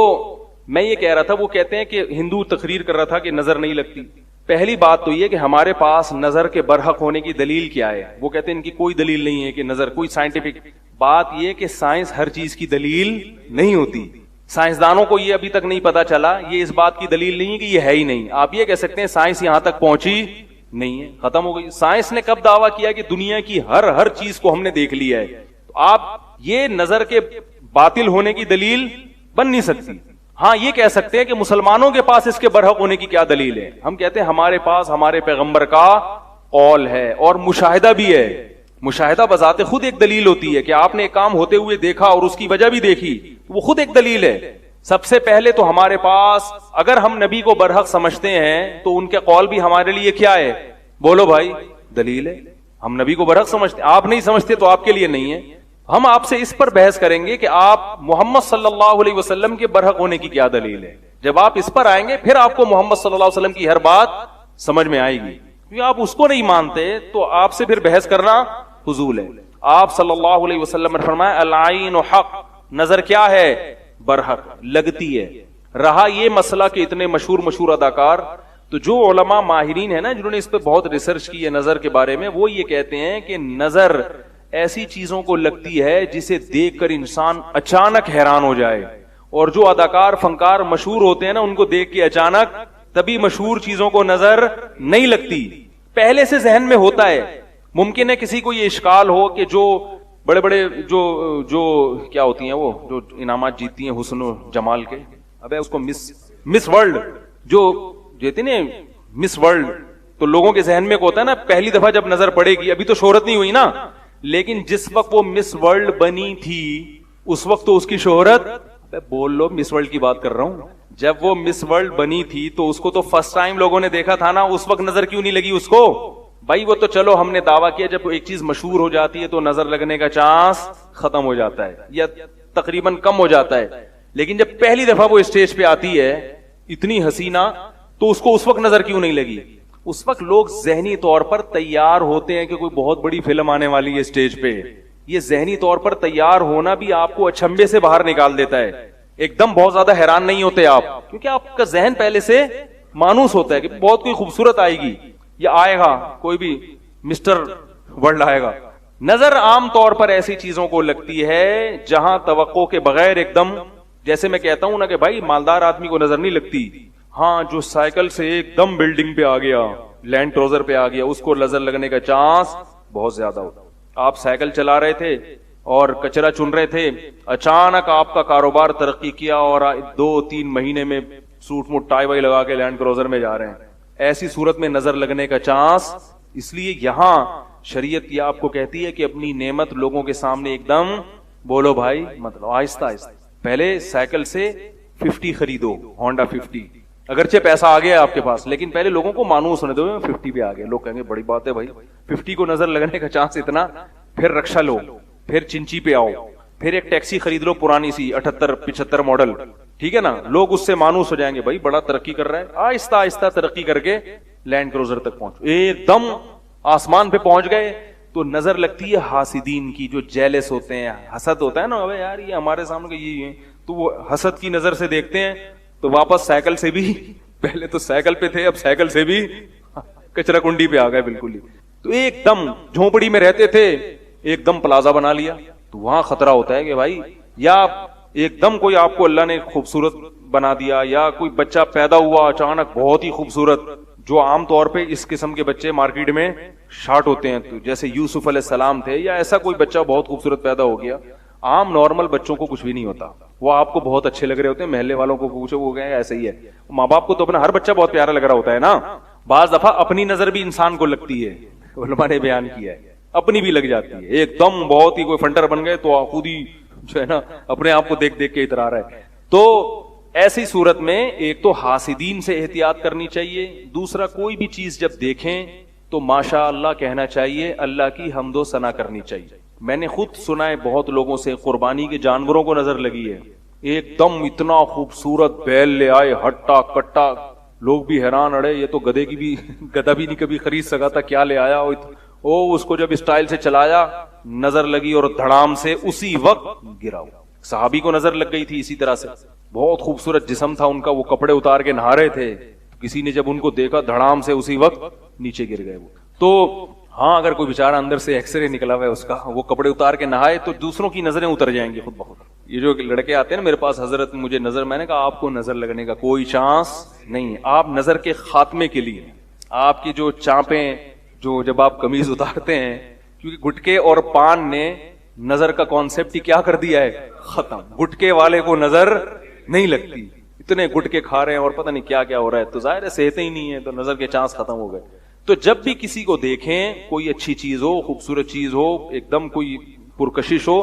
میں یہ کہہ رہا تھا، وہ کہتے ہیں کہ ہندو تقریر کر رہا تھا کہ نظر نہیں لگتی. پہلی بات تو یہ کہ ہمارے پاس نظر کے برحق ہونے کی دلیل کیا ہے؟ وہ کہتے ہیں ان کی کوئی دلیل نہیں ہے کہ نظر کوئی سائنٹیفک. بات یہ کہ سائنس ہر چیز کی دلیل نہیں ہوتی. سائنسدانوں کو یہ ابھی تک نہیں پتا چلا، یہ اس بات کی دلیل نہیں ہے کہ یہ ہے ہی نہیں. آپ یہ کہہ سکتے ہیں سائنس یہاں تک پہنچی نہیں ہے، ختم ہو گئی. سائنس نے کب دعویٰ کیا کہ دنیا کی ہر چیز کو ہم نے دیکھ لیا ہے؟ تو آپ یہ نظر کے باطل ہونے کی دلیل بن نہیں سکتی. ہاں یہ کہہ سکتے ہیں کہ مسلمانوں کے پاس اس کے برحق ہونے کی کیا دلیل ہے. ہم کہتے ہیں ہمارے پاس ہمارے پیغمبر کا قول ہے اور مشاہدہ بھی ہے. مشاہدہ بذات خود ایک دلیل ہوتی ہے کہ آپ نے ایک کام ہوتے ہوئے دیکھا اور اس کی وجہ بھی دیکھی، وہ خود ایک دلیل ہے. سب سے پہلے تو ہمارے پاس اگر ہم نبی کو برحق سمجھتے ہیں تو ان کے قول بھی ہمارے لیے کیا ہے؟ بولو بھائی، دلیل ہے. ہم نبی کو برحق سمجھتے، آپ نہیں سمجھتے تو آپ کے لیے نہیں ہے. ہم آپ سے اس پر بحث کریں گے کہ آپ محمد صلی اللہ علیہ وسلم کے برحق ہونے کی کیا دلیل ہے. جب آپ اس پر آئیں گے پھر آپ کو محمد صلی اللہ علیہ وسلم کی ہر بات سمجھ میں آئے گی. کیونکہ آپ اس کو نہیں مانتے تو آپ سے پھر بحث کرنا فضول ہے. آپ صلی اللہ علیہ وسلم نے فرمایا العین حق، نظر کیا ہے؟ برحق، لگتی ہے. رہا یہ مسئلہ کہ اتنے مشہور اداکار، تو جو علماء ماہرین ہیں نا جنہوں نے اس پہ بہت ریسرچ کی ہے نظر کے بارے میں، وہ یہ کہتے ہیں کہ نظر ایسی چیزوں کو لگتی ہے جسے دیکھ کر انسان اچانک حیران ہو جائے. اور جو اداکار فنکار مشہور ہوتے ہیں نا ان کو دیکھ کے اچانک تبھی مشہور چیزوں کو نظر نہیں لگتی، پہلے سے ذہن میں ہوتا ہے. ممکن ہے کسی کو یہ اشکال ہو کہ جو بڑے بڑے جو کیا ہوتی ہیں وہ جو انعامات جیتتی ہیں حسن و جمال کے، ابے اس کو مس ورلڈ جو دیتے نا مس ورلڈ، تو لوگوں کے ذہن میں کو ہوتا ہے نا پہلی دفعہ جب نظر پڑے گی، ابھی تو شہرت نہیں ہوئی نا، لیکن جس وقت وہ مس ورلڈ بنی تھی اس وقت تو اس کی شہرت، بول لو مس ورلڈ کی بات کر رہا ہوں، جب وہ مس ورلڈ بنی تھی تو اس کو تو فرسٹ ٹائم لوگوں نے دیکھا تھا نا، اس وقت نظر کیوں نہیں لگی اس کو؟ بھائی وہ تو چلو ہم نے دعویٰ کیا جب ایک چیز مشہور ہو جاتی ہے تو نظر لگنے کا چانس ختم ہو جاتا ہے یا تقریباً کم ہو جاتا ہے. لیکن جب پہلی دفعہ وہ اسٹیج پہ آتی ہے اتنی حسینہ، تو اس کو اس وقت نظر کیوں نہیں لگی؟ اس وقت لوگ ذہنی طور پر تیار ہوتے ہیں کہ کوئی بہت بڑی فلم آنے والی ہے اسٹیج پہ. یہ ذہنی طور پر تیار ہونا بھی آپ کو اچھمبے سے باہر نکال دیتا ہے. ایک دم بہت زیادہ حیران نہیں ہوتے آپ، کیونکہ آپ کا ذہن پہلے سے مانوس ہوتا ہے کہ بہت کوئی خوبصورت آئے گی یا آئے گا، کوئی بھی مسٹر ورلڈ آئے گا. نظر عام طور پر ایسی چیزوں کو لگتی ہے جہاں توقع کے بغیر ایک دم، جیسے میں کہتا ہوں نا کہ بھائی مالدار آدمی کو نظر نہیں لگتی، ہاں جو سائیکل سے ایک دم بلڈنگ پہ آ گیا، لینڈ کروزر پہ آ گیا، اس کو نظر لگنے کا چانس بہت زیادہ ہوتا. آپ سائیکل چلا رہے تھے اور کچرا چن رہے تھے، اچانک آپ کا کاروبار ترقی کیا اور 2-3 مہینے میں سوٹ موٹ ٹائی وائی لگا کے لینڈ کروزر میں جا رہے ہیں، ایسی صورت میں نظر لگنے کا چانس. اس لیے یہاں شریعت یہ آپ کو کہتی ہے کہ اپنی نعمت لوگوں کے سامنے ایک دم بولو بھائی، مطلب آہستہ آہستہ. پہلے سائیکل سے 50 خریدو، ہونڈا 50، اگرچہ پیسہ آ گیا آپ کے پاس، لیکن پہلے لوگوں کو مانوس ہونے دو 50 پہ آ گئے. لوگ کہیں گے بڑی بات ہے بھائی 50 کو نظر لگنے کا چانس اتنا. پھر رکشا لو، پھر چنچی پہ آؤ، پھر ایک ٹیکسی خرید لو پرانی سی 78-75 ماڈل، ٹھیک ہے نا. لوگ اس سے مانوس ہو جائیں گے بھائی بڑا ترقی کر رہا ہے. آہستہ آہستہ ترقی کر کے لینڈ کروزر تک پہنچو، ایک دم آسمان پہ پہنچ گئے تو نظر لگتی ہے حاسدین کی، جو جیلس ہوتے ہیں. حسد ہوتا ہے نا، ابے یار یہ ہمارے سامنے یہ ہے، تو وہ حسد کی نظر سے دیکھتے ہیں تو واپس سائیکل سے بھی، پہلے تو سائیکل پہ تھے اب سائیکل سے بھی کچرا کنڈی پہ آ گئے بالکل ہی. تو ایک دم جھونپڑی میں رہتے تھے ایک دم پلازا بنا لیا، تو وہاں خطرہ ہوتا ہے کہ بھائی یا ایک دم کوئی آپ کو اللہ نے خوبصورت بنا دیا، یا کوئی بچہ پیدا ہوا اچانک بہت ہی خوبصورت، جو عام طور پہ اس قسم کے بچے مارکیٹ میں شارٹ ہوتے ہیں، تو جیسے یوسف علیہ السلام تھے، یا ایسا کوئی بچہ بہت خوبصورت پیدا ہو گیا. عام نارمل بچوں کو کچھ بھی نہیں ہوتا، وہ آپ کو بہت اچھے لگ رہے ہوتے ہیں، محلے والوں کو پوچھو وہ گئے ایسے ہی ہے. ماں باپ کو تو اپنا ہر بچہ بہت پیارا لگ رہا ہوتا ہے نا. بعض دفعہ اپنی نظر بھی انسان کو لگتی ہے، علماء نے بیان کیا ہے، اپنی بھی لگ جاتی ہے. ایک دم بہت ہی کوئی فنٹر بن گئے تو خود ہی جو ہے نا اپنے آپ کو دیکھ دیکھ کے اترا رہا ہے. تو ایسی صورت میں ایک تو حاسدین سے احتیاط کرنی چاہیے، دوسرا کوئی بھی چیز جب دیکھیں تو ماشاء اللہ کہنا چاہیے، اللہ کی حمد و ثنا کرنی چاہیے. میں نے خود سنا ہے بہت لوگوں سے قربانی کے جانوروں کو نظر لگی ہے، ایک دم اتنا خوبصورت بیل لے آئے ہٹا کٹا، لوگ بھی حیران، اڑے یہ تو گدھے کی بھی گدھا بھی نہیں کبھی خرید سکا تھا، کیا لے آیا اس کو جب اسٹائل سے چلایا نظر لگی اور دھڑام سے اسی وقت گرا. صحابی کو نظر لگ گئی تھی اسی طرح سے, بہت خوبصورت جسم تھا ان کا, وہ کپڑے اتار کے نہا رہے تھے, کسی نے جب ان کو دیکھا دھڑام سے اسی وقت نیچے گر گئے وہ. تو ہاں اگر کوئی بیچارہ اندر سے ایکس رے نکلا ہوا ہے اس کا, وہ کپڑے اتار کے نہائے تو دوسروں کی نظریں اتر جائیں گی خود بخود. یہ جو لڑکے آتے ہیں نا میرے پاس, حضرت مجھے نظر, میں نے کہا آپ کو نظر لگنے کا کوئی چانس نہیں ہے, آپ نظر کے خاتمے کے لیے آپ کی جو چانپیں, جو جب آپ قمیض اتارتے ہیں, کیونکہ گٹکے اور پان نے نظر کا کانسیپٹ ہی کیا کر دیا ہے, ختم. گٹکے والے کو نظر نہیں لگتی, اتنے گٹکے کھا رہے ہیں اور پتہ نہیں کیا کیا ہو رہا ہے, تو ظاہر ہے صحتیں ہی نہیں ہے, تو نظر کے چانس ختم ہو گئے. تو جب بھی کسی کو دیکھیں, کوئی اچھی چیز ہو, خوبصورت چیز ہو, ایک دم کوئی پرکشش ہو,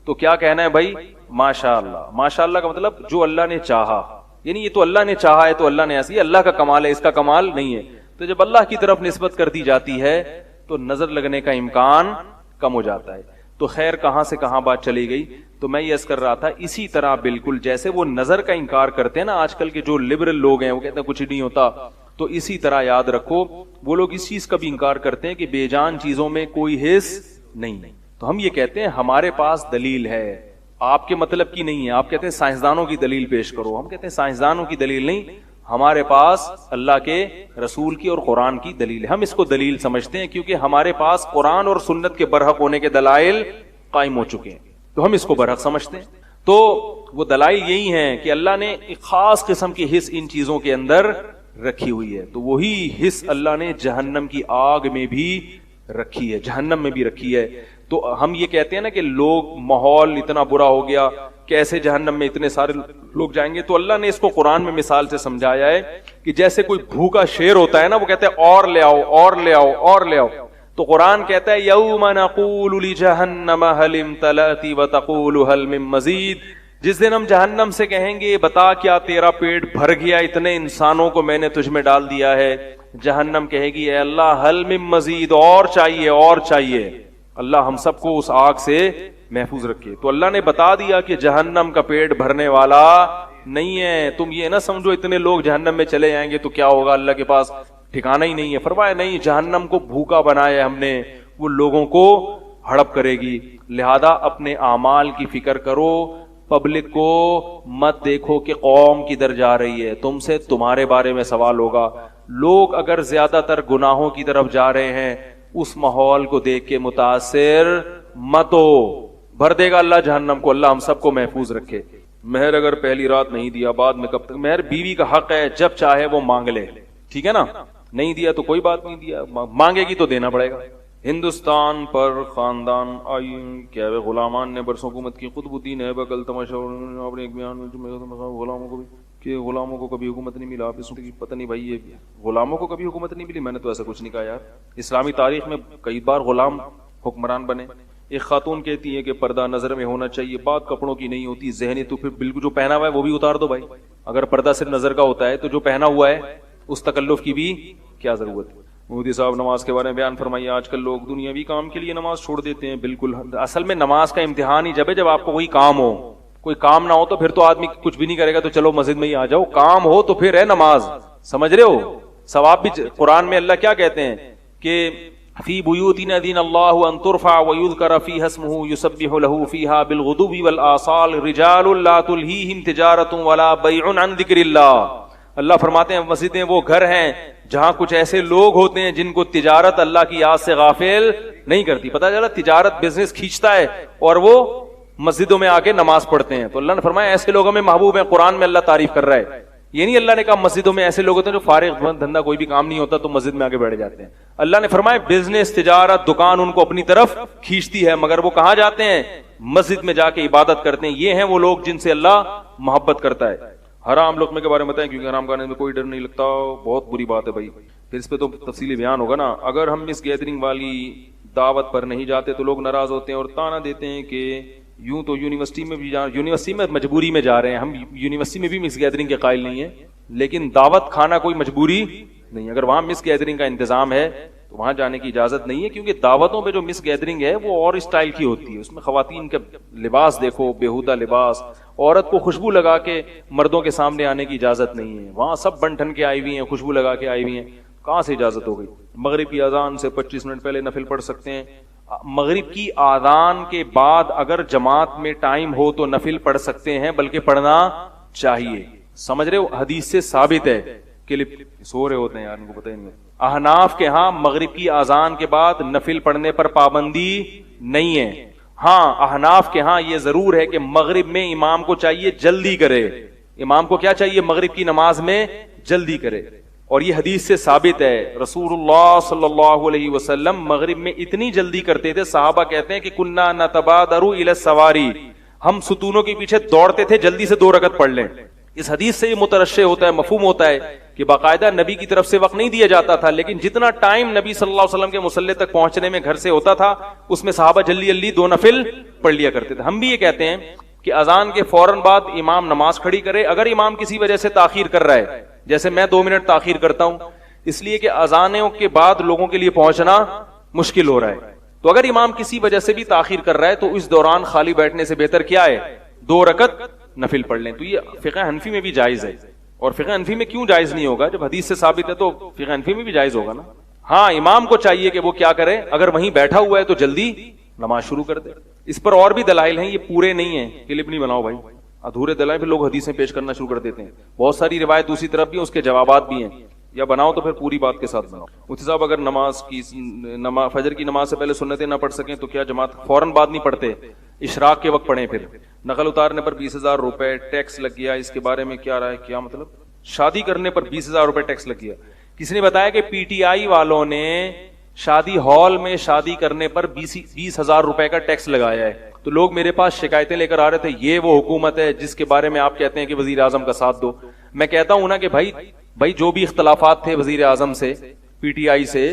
تو کیا کہنا ہے بھائی, ماشاء اللہ. ماشاء اللہ کا مطلب جو اللہ نے چاہا, یعنی یہ تو اللہ نے چاہا ہے تو اللہ نے ایسی, اللہ کا کمال ہے, اس کا کمال نہیں ہے. تو جب اللہ کی طرف نسبت کر دی جاتی ہے تو نظر لگنے کا امکان کم ہو جاتا ہے. تو خیر کہاں سے کہاں بات چلی گئی, تو میں یہ عرض کر رہا تھا اسی طرح بالکل جیسے وہ نظر کا انکار کرتے ہیں نا آج کل کے جو لبرل لوگ ہیں, وہ کہتے ہیں کچھ نہیں ہوتا, تو اسی طرح یاد رکھو وہ لوگ اس چیز کا بھی انکار کرتے ہیں کہ بے جان چیزوں میں کوئی حص نہیں. تو ہم یہ کہتے ہیں ہمارے پاس دلیل ہے, آپ کے مطلب کی نہیں ہے. آپ کہتے ہیں سائنسدانوں کی دلیل پیش کرو, ہم کہتے ہیں سائنسدانوں کی دلیل نہیں, ہمارے پاس اللہ کے رسول کی اور قرآن کی دلیل ہے. ہم اس کو دلیل سمجھتے ہیں کیونکہ ہمارے پاس قرآن اور سنت کے برحق ہونے کے دلائل قائم ہو چکے ہیں, تو ہم اس کو برحق سمجھتے ہیں. تو وہ دلائل یہی ہیں کہ اللہ نے ایک خاص قسم کی حص ان چیزوں کے اندر رکھی ہوئی ہے, تو وہی حص اللہ نے جہنم کی آگ میں بھی رکھی ہے, جہنم میں بھی رکھی ہے. تو ہم یہ کہتے ہیں نا کہ لوگ, ماحول اتنا برا ہو گیا, کیسے جہنم میں اتنے سارے لوگ جائیں گے, تو اللہ نے اس کو قرآن میں مثال سے سمجھایا ہے کہ جیسے کوئی بھوکا شیر ہوتا ہے نا, وہ کہتا ہے اور لے آؤ اور لے آؤ اور لے آؤ, تو قرآن کہتا ہے یوم نقول لجہنم هل امتلأت وتقول هل من مزید, جس دن ہم جہنم سے کہیں گے بتا کیا تیرا پیٹ بھر گیا, اتنے انسانوں کو میں نے تجھ میں ڈال دیا ہے. جہنم کہے گی اے اللہ هل من مزید, اور چاہیے اور چاہیے. اللہ ہم سب کو اس آگ سے محفوظ رکھے. تو اللہ نے بتا دیا کہ جہنم کا پیٹ بھرنے والا نہیں ہے. تم یہ نہ سمجھو اتنے لوگ جہنم میں چلے جائیں گے تو کیا ہوگا, اللہ کے پاس ٹھکانہ ہی نہیں ہے. فرمایا نہیں, جہنم کو بھوکا بنایا ہم نے, وہ لوگوں کو ہڑپ کرے گی. لہذا اپنے اعمال کی فکر کرو, پبلک کو مت دیکھو کہ قوم کدھر جا رہی ہے, تم سے تمہارے بارے میں سوال ہوگا. لوگ اگر زیادہ تر گناہوں کی طرف جا رہے ہیں, اس ماحول کو دیکھ کے متاثر مت ہو, بھر دے گا اللہ جہنم کو. اللہ ہم سب کو محفوظ رکھے. مہر اگر پہلی رات نہیں دیا, بعد میں کب تک؟ مہر بیوی کا حق ہے, جب چاہے وہ مانگ لے, ٹھیک ہے نا, نہیں دیا تو کوئی بات نہیں, دیا مانگے گی تو دینا پڑے گا. ہندوستان پر خاندان آئی کیا ہے, غلامان نے برسوں حکومت کی. قطب الدین ہے بکل تماشا اپنے ایک بیان میں غلاموں کو بھی کہ غلاموں کو کبھی حکومت نہیں ملا. آپ اس کی پتہ نہیں بھائی, یہ غلاموں کو کبھی حکومت نہیں ملی, میں نے تو ایسا کچھ نہیں کہا یار. اسلامی تاریخ میں کئی بار غلام حکمران بنے. ایک خاتون کہتی ہے کہ پردہ نظر میں ہونا چاہیے, بات کپڑوں کی نہیں ہوتی, ذہنی. تو پھر بالکل جو پہنا ہوا ہے وہ بھی اتار دو بھائی. اگر پردہ صرف نظر کا ہوتا ہے تو جو پہنا ہوا ہے اس تکلف کی بھی کیا ضرورت ہے. مودی صاحب نماز کے بارے میں بیان فرمائیے. آج کل لوگ دنیاوی کام کے لیے نماز چھوڑ دیتے ہیں. بالکل, اصل میں نماز کا امتحان ہی جب ہے جب آپ کو کوئی کام ہو. کوئی کام نہ ہو تو پھر تو آدمی کچھ بھی نہیں کرے گا, تو چلو مسجد میں ہی آ جاؤ. کام ہو تو پھر ہے نماز, سمجھ رہے ہو. ثواب بھی قرآن میں اللہ کیا کہتے ہیں کہ فی بیوت اذن اللہ ان ترفع ویذکر فیہا اسمہ یسبح لہ فیہا بالغدو والآصال رجال لا تلہیہم تجارۃ ولا بیع عن ذکر اللہ. اللہ فرماتے ہیں مسجدیں وہ گھر ہیں جہاں کچھ ایسے لوگ ہوتے ہیں جن کو تجارت اللہ کی یاد سے غافل نہیں کرتی. پتہ چلا تجارت بزنس کھینچتا ہے اور وہ مسجدوں میں آ کے نماز پڑھتے ہیں. تو اللہ نے فرمایا ایسے لوگوں میں محبوب ہیں. قرآن میں اللہ تعریف کر رہا ہے. یہ نہیں اللہ نے کہا مسجدوں میں ایسے لوگ ہوتے ہیں جو فارغ دھندا کوئی بھی کام نہیں ہوتا تو مسجد میں آگے بیٹھ جاتے ہیں. اللہ نے فرمایا بزنس, تجارت, دکان ان کو اپنی طرف کھینچتی ہے, مگر وہ کہاں جاتے ہیں؟ مسجد میں جا کے عبادت کرتے ہیں. یہ ہیں وہ لوگ جن سے اللہ محبت کرتا ہے. حرام لقمے کے بارے میں بتائیں, کیونکہ حرام کھانے میں کوئی ڈر نہیں لگتا. بہت بری بات ہے بھائی, پھر اس پہ تو تفصیلی بیان ہوگا نا. اگر ہم اس گیدرنگ والی دعوت پر نہیں جاتے تو لوگ ناراض ہوتے ہیں اور تانا دیتے ہیں کہ یوں تو یونیورسٹی میں بھی یونیورسٹی میں مجبوری میں جا رہے ہیں. ہم یونیورسٹی میں بھی مس گیدرنگ کے قائل نہیں ہیں, لیکن دعوت کھانا کوئی مجبوری نہیں. اگر وہاں مس گیدرنگ کا انتظام ہے تو وہاں جانے کی اجازت نہیں ہے, کیونکہ دعوتوں پہ جو مس گیدرنگ ہے وہ اور اسٹائل کی ہوتی ہے. اس میں خواتین کا لباس دیکھو, بیہودہ لباس, عورت کو خوشبو لگا کے مردوں کے سامنے آنے کی اجازت نہیں ہے. وہاں سب بن ٹھن کے آئی ہوئی ہیں, خوشبو لگا کے آئی ہوئی ہیں, کہاں سے اجازت ہو گئی؟ مغرب کی اذان سے 25 منٹ پہلے نفل پڑھ سکتے ہیں. مغرب کی آذان کے بعد اگر جماعت میں ٹائم ہو تو نفل پڑھ سکتے ہیں، بلکہ پڑھنا چاہیے. سمجھ رہے ہو؟ حدیث سے ثابت ہے. کلپ سو رہے ہوتے ہیں یار، ان کو پتہ ہی نہیں. احناف کے ہاں مغرب کی آذان کے بعد نفل پڑھنے پر پابندی نہیں ہے. ہاں احناف کے ہاں یہ ضرور ہے کہ مغرب میں امام کو چاہیے جلدی کرے. امام کو کیا چاہیے؟ مغرب کی نماز میں جلدی کرے. اور یہ حدیث سے ثابت ہے. رسول اللہ صلی اللہ علیہ وسلم مغرب میں اتنی جلدی کرتے تھے، صحابہ کہتے ہیں کہ کننا نتبادر الی السواری، ہم ستونوں کے پیچھے دوڑتے تھے جلدی سے 2 رکعت پڑھ لیں. اس حدیث سے یہ مترشح ہوتا ہے، مفہوم ہوتا ہے کہ باقاعدہ نبی کی طرف سے وقت نہیں دیا جاتا تھا، لیکن جتنا ٹائم نبی صلی اللہ علیہ وسلم کے مصلی تک پہنچنے میں گھر سے ہوتا تھا اس میں صحابہ جلدی جلدی 2 نفل پڑھ لیا کرتے تھے. ہم بھی یہ کہتے ہیں کہ اذان کے فوراً بعد امام نماز کھڑی کرے. اگر امام کسی وجہ سے تاخیر کر رہا ہے، جیسے میں 2 منٹ تاخیر کرتا ہوں اس لیے کہ اذانوں کے بعد لوگوں کے لیے پہنچنا مشکل ہو رہا ہے، تو اگر امام کسی وجہ سے بھی تاخیر کر رہا ہے تو اس دوران خالی بیٹھنے سے بہتر کیا ہے؟ 2 رکعت نفل پڑھ لیں. تو یہ فقہ حنفی میں بھی جائز ہے. اور فقہ حنفی میں کیوں جائز نہیں ہوگا؟ جب حدیث سے ثابت ہے تو فقہ حنفی میں بھی جائز ہوگا نا. ہاں امام کو چاہیے کہ وہ کیا کرے، اگر وہیں بیٹھا ہوا ہے تو جلدی نماز شروع کر دے. اس پر اور بھی دلائل ہیں، یہ پورے نہیں ہیں. کلپ نہیں بناؤ بھائی، ادھورے دلائل پہ لوگ حدیثیں پیش کرنا شروع کر دیتے ہیں. بہت ساری روایت دوسری طرف بھی ہیں، اس کے جوابات بھی ہیں. یا بناؤ تو پھر پوری بات کے ساتھ بناؤ. مفتی صاحب اگر فجر کی نماز سے پہلے سنتیں نہ پڑھ سکیں تو کیا جماعت فوراً بعد نہیں پڑھتے؟ اشراق کے وقت پڑھیں. پھر نقل اتارنے پر 20,000 روپے ٹیکس لگ گیا، اس کے بارے میں کیا رائے؟ کیا مطلب؟ شادی کرنے پر 20,000 روپے ٹیکس لگ گیا. کسی نے بتایا کہ پی ٹی آئی والوں نے شادی ہال میں شادی کرنے پر 20,000 روپے کا ٹیکس لگایا ہے. تو لوگ میرے پاس شکایتیں لے کر آ رہے تھے، یہ وہ حکومت ہے جس کے بارے میں آپ کہتے ہیں کہ وزیر اعظم کا ساتھ دو. میں کہتا ہوں نا کہ بھائی جو بھی اختلافات تھے وزیر اعظم سے، پی ٹی آئی سے،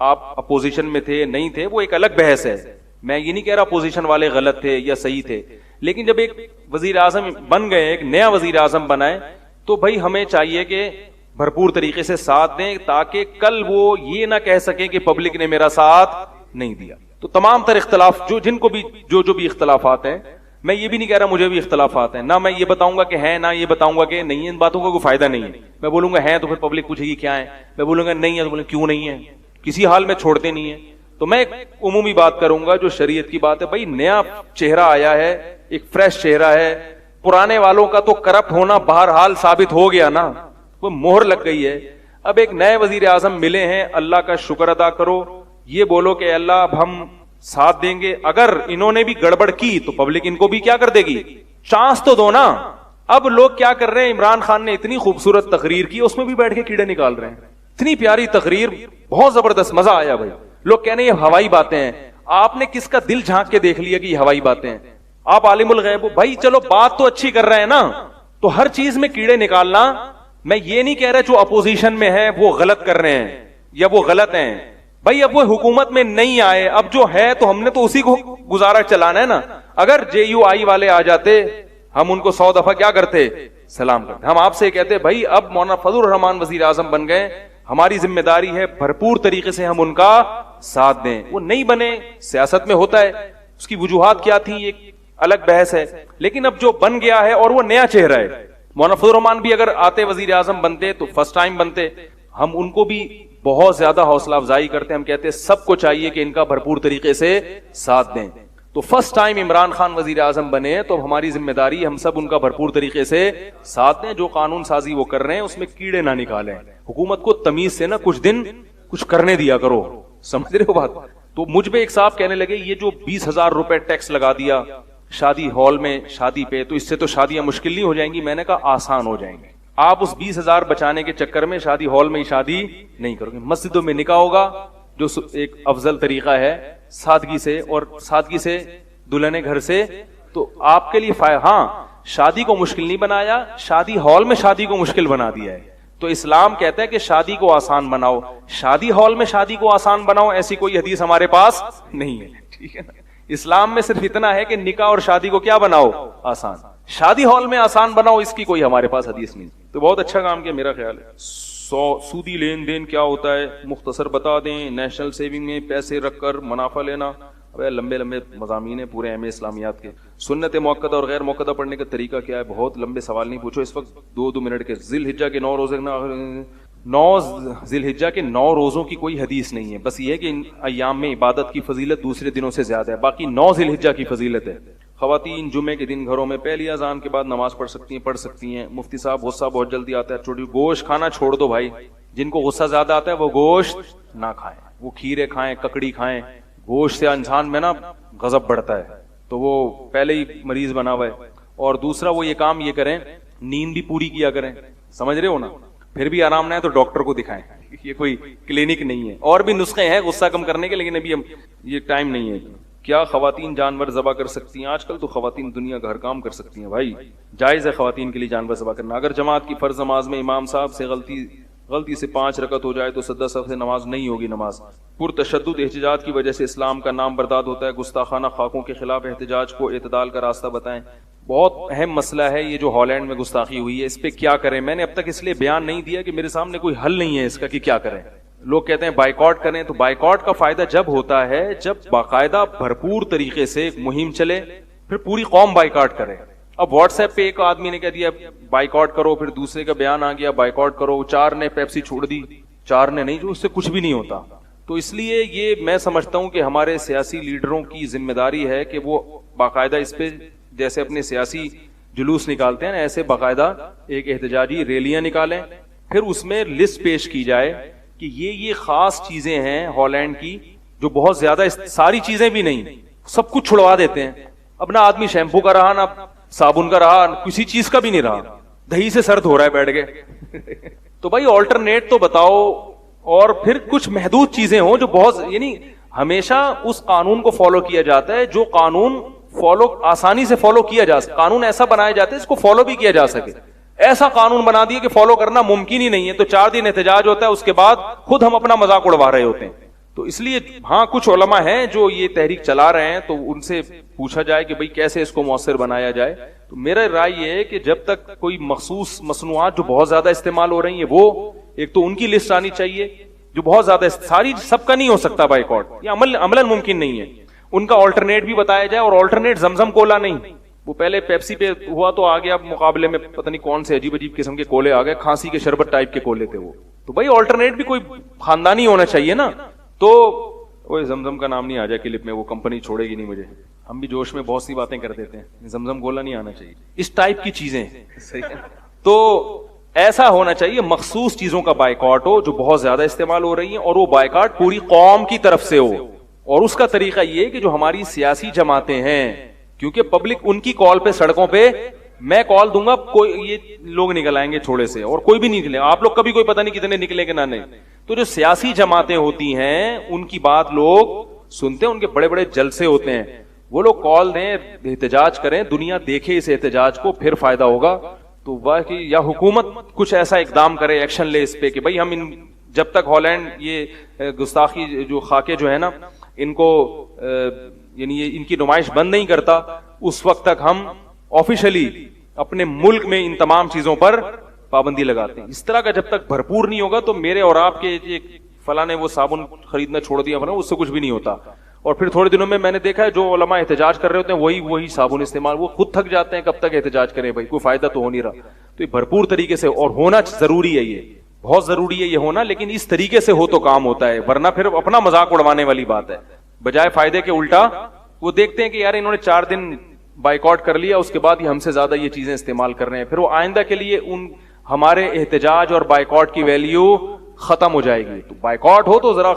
آپ اپوزیشن میں تھے نہیں تھے، وہ ایک الگ بحث ہے. میں یہ نہیں کہہ رہا اپوزیشن والے غلط تھے یا صحیح تھے، لیکن جب ایک وزیر اعظم بن گئے، ایک نیا وزیر اعظم بنائے، تو بھائی ہمیں چاہیے کہ بھرپور طریقے سے ساتھ دیں تاکہ کل وہ یہ نہ کہہ سکیں کہ پبلک نے میرا ساتھ نہیں دیا. تو تمام تر اختلاف جن کو بھی جو بھی اختلافات ہیں، میں یہ بھی نہیں کہہ رہا مجھے بھی اختلافات ہیں، نہ میں یہ بتاؤں گا کہ ہیں نہ یہ بتاؤں گا کہ نہیں ہے. ان باتوں کا کوئی فائدہ نہیں ہے. میں بولوں گا ہیں تو پھر پبلک پوچھے گی کیا ہے، میں بولوں گا نہیں ہے تو بولیں کیوں نہیں ہے، کسی حال میں چھوڑتے نہیں ہیں. تو میں ایک عمومی بات کروں گا جو شریعت کی بات ہے. بھائی نیا چہرہ آیا ہے، ایک فریش چہرہ ہے، پرانے والوں کا تو کرپٹ ہونا بہرحال ثابت ہو گیا نا، وہ مہر لگ گئی ہے. اب ایک نئے وزیر اعظم ملے ہیں، اللہ کا شکر ادا کرو، یہ بولو کہ اللہ اب ہم ساتھ دیں گے. اگر انہوں نے بھی گڑبڑ کی تو پبلک ان کو بھی کیا کر دے گی، چانس تو دو نا. اب لوگ کیا کر رہے ہیں، عمران خان نے اتنی خوبصورت تقریر کی، اس میں بھی بیٹھ کے کیڑے نکال رہے ہیں. اتنی پیاری تقریر، بہت زبردست، مزہ آیا. بھائی لوگ کہنے یہ ہوائی باتیں ہیں. آپ نے کس کا دل جھانک کے دیکھ لیا کہ یہ ہوائی باتیں ہیں؟ آپ عالم الغیب ہو. بھائی چلو بات تو اچھی کر رہے ہیں نا، تو ہر چیز میں کیڑے نکالنا. میں یہ نہیں کہہ رہا جو اپوزیشن میں ہے وہ غلط کر رہے ہیں یا وہ غلط ہیں. بھائی اب وہ حکومت میں نہیں آئے، اب جو ہے تو ہم نے تو اسی کو گزارا چلانا ہے نا. اگر جے یو آئی والے آ جاتے ہم ان کو 100 دفعہ کیا کرتے، سلام کرتے. ہم آپ سے کہتے بھائی اب مولانا فضل الرحمان وزیر اعظم بن گئے، ہماری ذمہ داری ہے بھرپور طریقے سے ہم ان کا ساتھ دیں. وہ نہیں بنے، سیاست میں ہوتا ہے، اس کی وجوہات کیا تھی ایک الگ بحث ہے. لیکن اب جو بن گیا ہے اور وہ نیا چہرہ ہے، مولانا فضل الرحمان بھی اگر آتے وزیر اعظم بنتے تو فرسٹ ٹائم بنتے، ہم ان کو بھی بہت زیادہ حوصلہ افزائی کرتے. ہم کہتے سب کو چاہیے کہ ان کا بھرپور طریقے سے ساتھ دیں. تو فرسٹ ٹائم عمران خان وزیر اعظم بنے تو ہماری ذمہ داری ہم سب ان کا بھرپور طریقے سے ساتھ دیں. جو قانون سازی وہ کر رہے ہیں اس میں کیڑے نہ نکالیں. حکومت کو تمیز سے نا کچھ دن کچھ کرنے دیا کرو. سمجھ رہے ہو بات؟ تو مجھ پہ ایک صاحب کہنے لگے یہ جو 20,000 روپے ٹیکس لگا دیا شادی ہال میں شادی پہ، تو اس سے تو شادیاں مشکل نہیں ہو جائیں گی؟ میں نے کہا آسان ہو جائیں گی. آپ اس 20,000 بچانے کے چکر میں شادی ہال میں ہی شادی نہیں کرو گے، مسجدوں میں نکاح ہوگا جو ایک افضل طریقہ ہے سادگی سے، اور سادگی سے دلہن گھر سے. تو آپ کے لیے ہاں شادی کو مشکل نہیں بنایا، شادی ہال میں شادی کو مشکل بنا دیا ہے. تو اسلام کہتا ہے کہ شادی کو آسان بناؤ، شادی ہال میں شادی کو آسان بناؤ، ایسی کوئی حدیث ہمارے پاس نہیں ہے. ٹھیک ہے نا؟ اسلام میں صرف اتنا ہے کہ نکاح اور شادی کو کیا بناؤ، آسان. شادی ہال میں آسان بناؤ، اس کی کوئی ہمارے پاس حدیث نہیں. تو بہت اچھا کام کیا میرا خیال ہے. سودی لین دین کیا ہوتا ہے مختصر بتا دیں. نیشنل سیونگ میں پیسے رکھ کر منافع لینا. ابے لمبے لمبے مضامین ہیں پورے ایم اے اسلامیات کے. سنت موقدہ اور غیر موقدہ پڑھنے کا طریقہ کیا ہے؟ بہت لمبے سوال نہیں پوچھو اس وقت، 2 منٹ کے. ذی الحجہ کے 9 روزے 9 ذی الحجہ کے 9 روزوں کی کوئی حدیث نہیں ہے، بس یہ ہے کہ ان ایام میں عبادت کی فضیلت دوسرے دنوں سے زیادہ ہے، باقی 9 ذی الحجہ کی فضیلت ہے۔ خواتین جمعے کے دن گھروں میں پہلی اذان کے بعد نماز پڑھ سکتی ہیں۔ مفتی صاحب غصہ بہت جلدی آتا ہے، چھوٹی گوشت کھانا چھوڑ دو بھائی، جن کو غصہ زیادہ آتا ہے وہ گوشت نہ کھائیں، وہ کھیرے کھائیں، ککڑی کھائیں، گوشت سے انسان میں نا غضب بڑھتا ہے، تو وہ پہلے ہی مریض بنا ہوا ہے۔ اور دوسرا وہ یہ کام یہ کریں، نیند بھی پوری کیا کریں، سمجھ رہے ہو نا، پھر بھی آرام نہ ہے تو ڈاکٹر کو دکھائیں، یہ کوئی کلینک نہیں ہے، اور بھی نسخے ہیں غصہ کم کرنے کے، لیکن ابھی یہ ٹائم نہیں ہے۔ کیا خواتین جانور ذبح کر سکتی ہیں؟ آج کل تو خواتین دنیا کا ہر کام کر سکتی ہیں بھائی، جائز ہے خواتین کے لیے جانور ذبح کرنا۔ اگر جماعت کی فرض نماز میں امام صاحب سے غلطی سے 5 رکعت ہو جائے تو سجدہ سہو سے نماز نہیں ہوگی۔ نماز پرتشدد احتجاج کی وجہ سے اسلام کا نام برداد ہوتا ہے، گستاخانہ خاکوں کے خلاف احتجاج کو اعتدال کا راستہ بتائیں۔ بہت اہم مسئلہ ہے یہ جو ہالینڈ میں گستاخی ہوئی ہے، اس پہ کیا کریں؟ میں نے اب تک اس لیے بیان نہیں دیا کہ میرے سامنے کوئی حل نہیں ہے اس کا کہ کیا کریں۔ لوگ کہتے ہیں بائیکاٹ کریں، تو بائیکاٹ کا فائدہ جب ہوتا ہے جب باقاعدہ بھرپور طریقے سے ایک مہم چلے، پھر پوری قوم بائیکاٹ کرے۔ اب واٹس ایپ پہ ایک آدمی نے کہہ دیا بائیکاٹ کرو، پھر دوسرے کا بیان آ گیا بائیکاٹ کرو، 4 نے پیپسی چھوڑ دی، 4 نے نہیں، جو اس سے کچھ بھی نہیں ہوتا۔ تو اس لیے یہ میں سمجھتا ہوں کہ ہمارے سیاسی لیڈروں کی ذمہ داری ہے کہ وہ باقاعدہ اس پہ جیسے اپنے سیاسی جلوس نکالتے ہیں ایسے باقاعدہ ایک احتجاجی ریلیاں نکالیں، پھر اس میں لسٹ پیش کی جائے کہ یہ خاص چیزیں ہیں ہالینڈ کی جو بہت زیادہ، ساری چیزیں بھی نہیں، سب کچھ چھڑوا دیتے ہیں۔ اب نہ آدمی شیمپو کا رہا، نہ صابن کا رہا، کسی چیز کا بھی نہیں رہا، دہی سے سر دھو رہا ہے بیٹھ کے۔ تو بھائی آلٹرنیٹ تو بتاؤ، اور پھر کچھ محدود چیزیں ہوں جو بہت، یعنی ہمیشہ اس قانون کو فالو کیا جاتا ہے جو قانون فالو آسانی سے فالو کیا جا سکے، قانون ایسا بنایا جاتا ہے اس کو فالو بھی کیا جا سکے۔ ایسا قانون بنا دیا کہ فالو کرنا ممکن ہی نہیں ہے، تو 4 دن احتجاج ہوتا ہے، اس کے بعد خود ہم اپنا مذاق اڑوا رہے ہوتے ہیں۔ تو اس لیے ہاں کچھ علماء ہیں جو یہ تحریک چلا رہے ہیں، تو ان سے پوچھا جائے کہ بھئی کیسے اس کو مؤثر بنایا جائے۔ تو میرا رائے یہ ہے کہ جب تک کوئی مخصوص مصنوعات جو بہت زیادہ استعمال ہو رہی ہیں، وہ ایک تو ان کی لسٹ آنی چاہیے جو بہت زیادہ، ساری سب کا نہیں ہو سکتا بائیکاٹ، یہ عملاً ممکن نہیں ہے، ان کا آلٹرنیٹ بھی بتایا جائے، اور آلٹرنیٹ زمزم کولا نہیں، وہ پہلے پیپسی پہ ہوا تو آ گیا مقابلے میں پتہ نہیں کون سے عجیب قسم کے کولے آ گئے، کھانسی کے شربت ٹائپ کے کولے تھے وہ، تو بھائی آلٹرنیٹ بھی کوئی خاندانی ہونا چاہیے نا۔ تو وہ زمزم کا نام نہیں آ جائے کلپ میں، وہ کمپنی چھوڑے گی نہیں مجھے، ہم بھی جوش میں بہت سی باتیں کر دیتے ہیں، زمزم کولا نہیں آنا چاہیے، اس ٹائپ کی چیزیں صحیح ہے۔ تو ایسا ہونا چاہیے مخصوص چیزوں کا بائیکاٹ ہو جو بہت زیادہ استعمال ہو رہی ہیں، اور وہ بائیکاٹ پوری قوم کی طرف سے ہو، اور اس کا طریقہ یہ کہ جو ہماری سیاسی جماعتیں ہیں، کیونکہ پبلک ان کی کال پہ سڑکوں پہ، میں کال دوں گا کوئی یہ لوگ نکل آئیں گے چھوڑے سے، اور کوئی بھی نہیں نکلے، آپ لوگ کبھی کوئی پتہ نہیں کتنے نکلے کہ نہ نہیں۔ تو جو سیاسی جماعتیں ہوتی ہیں ان کی بات لوگ سنتے ہیں، ان کے بڑے بڑے جلسے ہوتے ہیں، وہ لوگ کال دیں، احتجاج کریں، دنیا دیکھے اس احتجاج کو، پھر فائدہ ہوگا۔ تو باقی یا حکومت کچھ ایسا اقدام کرے، ایکشن لے اس پہ کہ بھائی ہم جب تک ہالینڈ یہ گستاخی جو خاکے جو ہے نا ان کو یعنی یہ ان کی نمائش بند نہیں کرتا، اس وقت تک ہم آفیشلی اپنے ملک میں ان تمام چیزوں پر پابندی لگاتے ہیں۔ اس طرح کا جب تک بھرپور نہیں ہوگا تو میرے اور آپ کے فلاں نے وہ صابن خریدنا چھوڑ دیا فلاں، اس سے کچھ بھی نہیں ہوتا، اور پھر تھوڑے دنوں میں نے دیکھا ہے جو علماء احتجاج کر رہے ہوتے ہیں وہی صابن استعمال، وہ خود تھک جاتے ہیں، کب تک احتجاج کریں بھائی، کوئی فائدہ تو ہو نہیں رہا۔ تو یہ بھرپور طریقے سے اور ہونا ضروری ہے، یہ بہت ضروری ہے یہ ہونا، لیکن اس طریقے سے ہو تو کام ہوتا ہے، ورنہ پھر اپنا مذاق اڑوانے والی بات ہے، بجائے فائدے کے الٹا وہ دیکھتے ہیں کہ یار انہوں نے 4 دن بائیکاٹ کر لیا، اس کے بعد ہی ہم سے زیادہ یہ چیزیں استعمال کر رہے ہیں، پھر وہ آئندہ کے لیے ان ہمارے احتجاج اور بائیکاٹ کی ویلیو ختم ہو جائے گی۔ تو بائیکاٹ ہو تو ذرا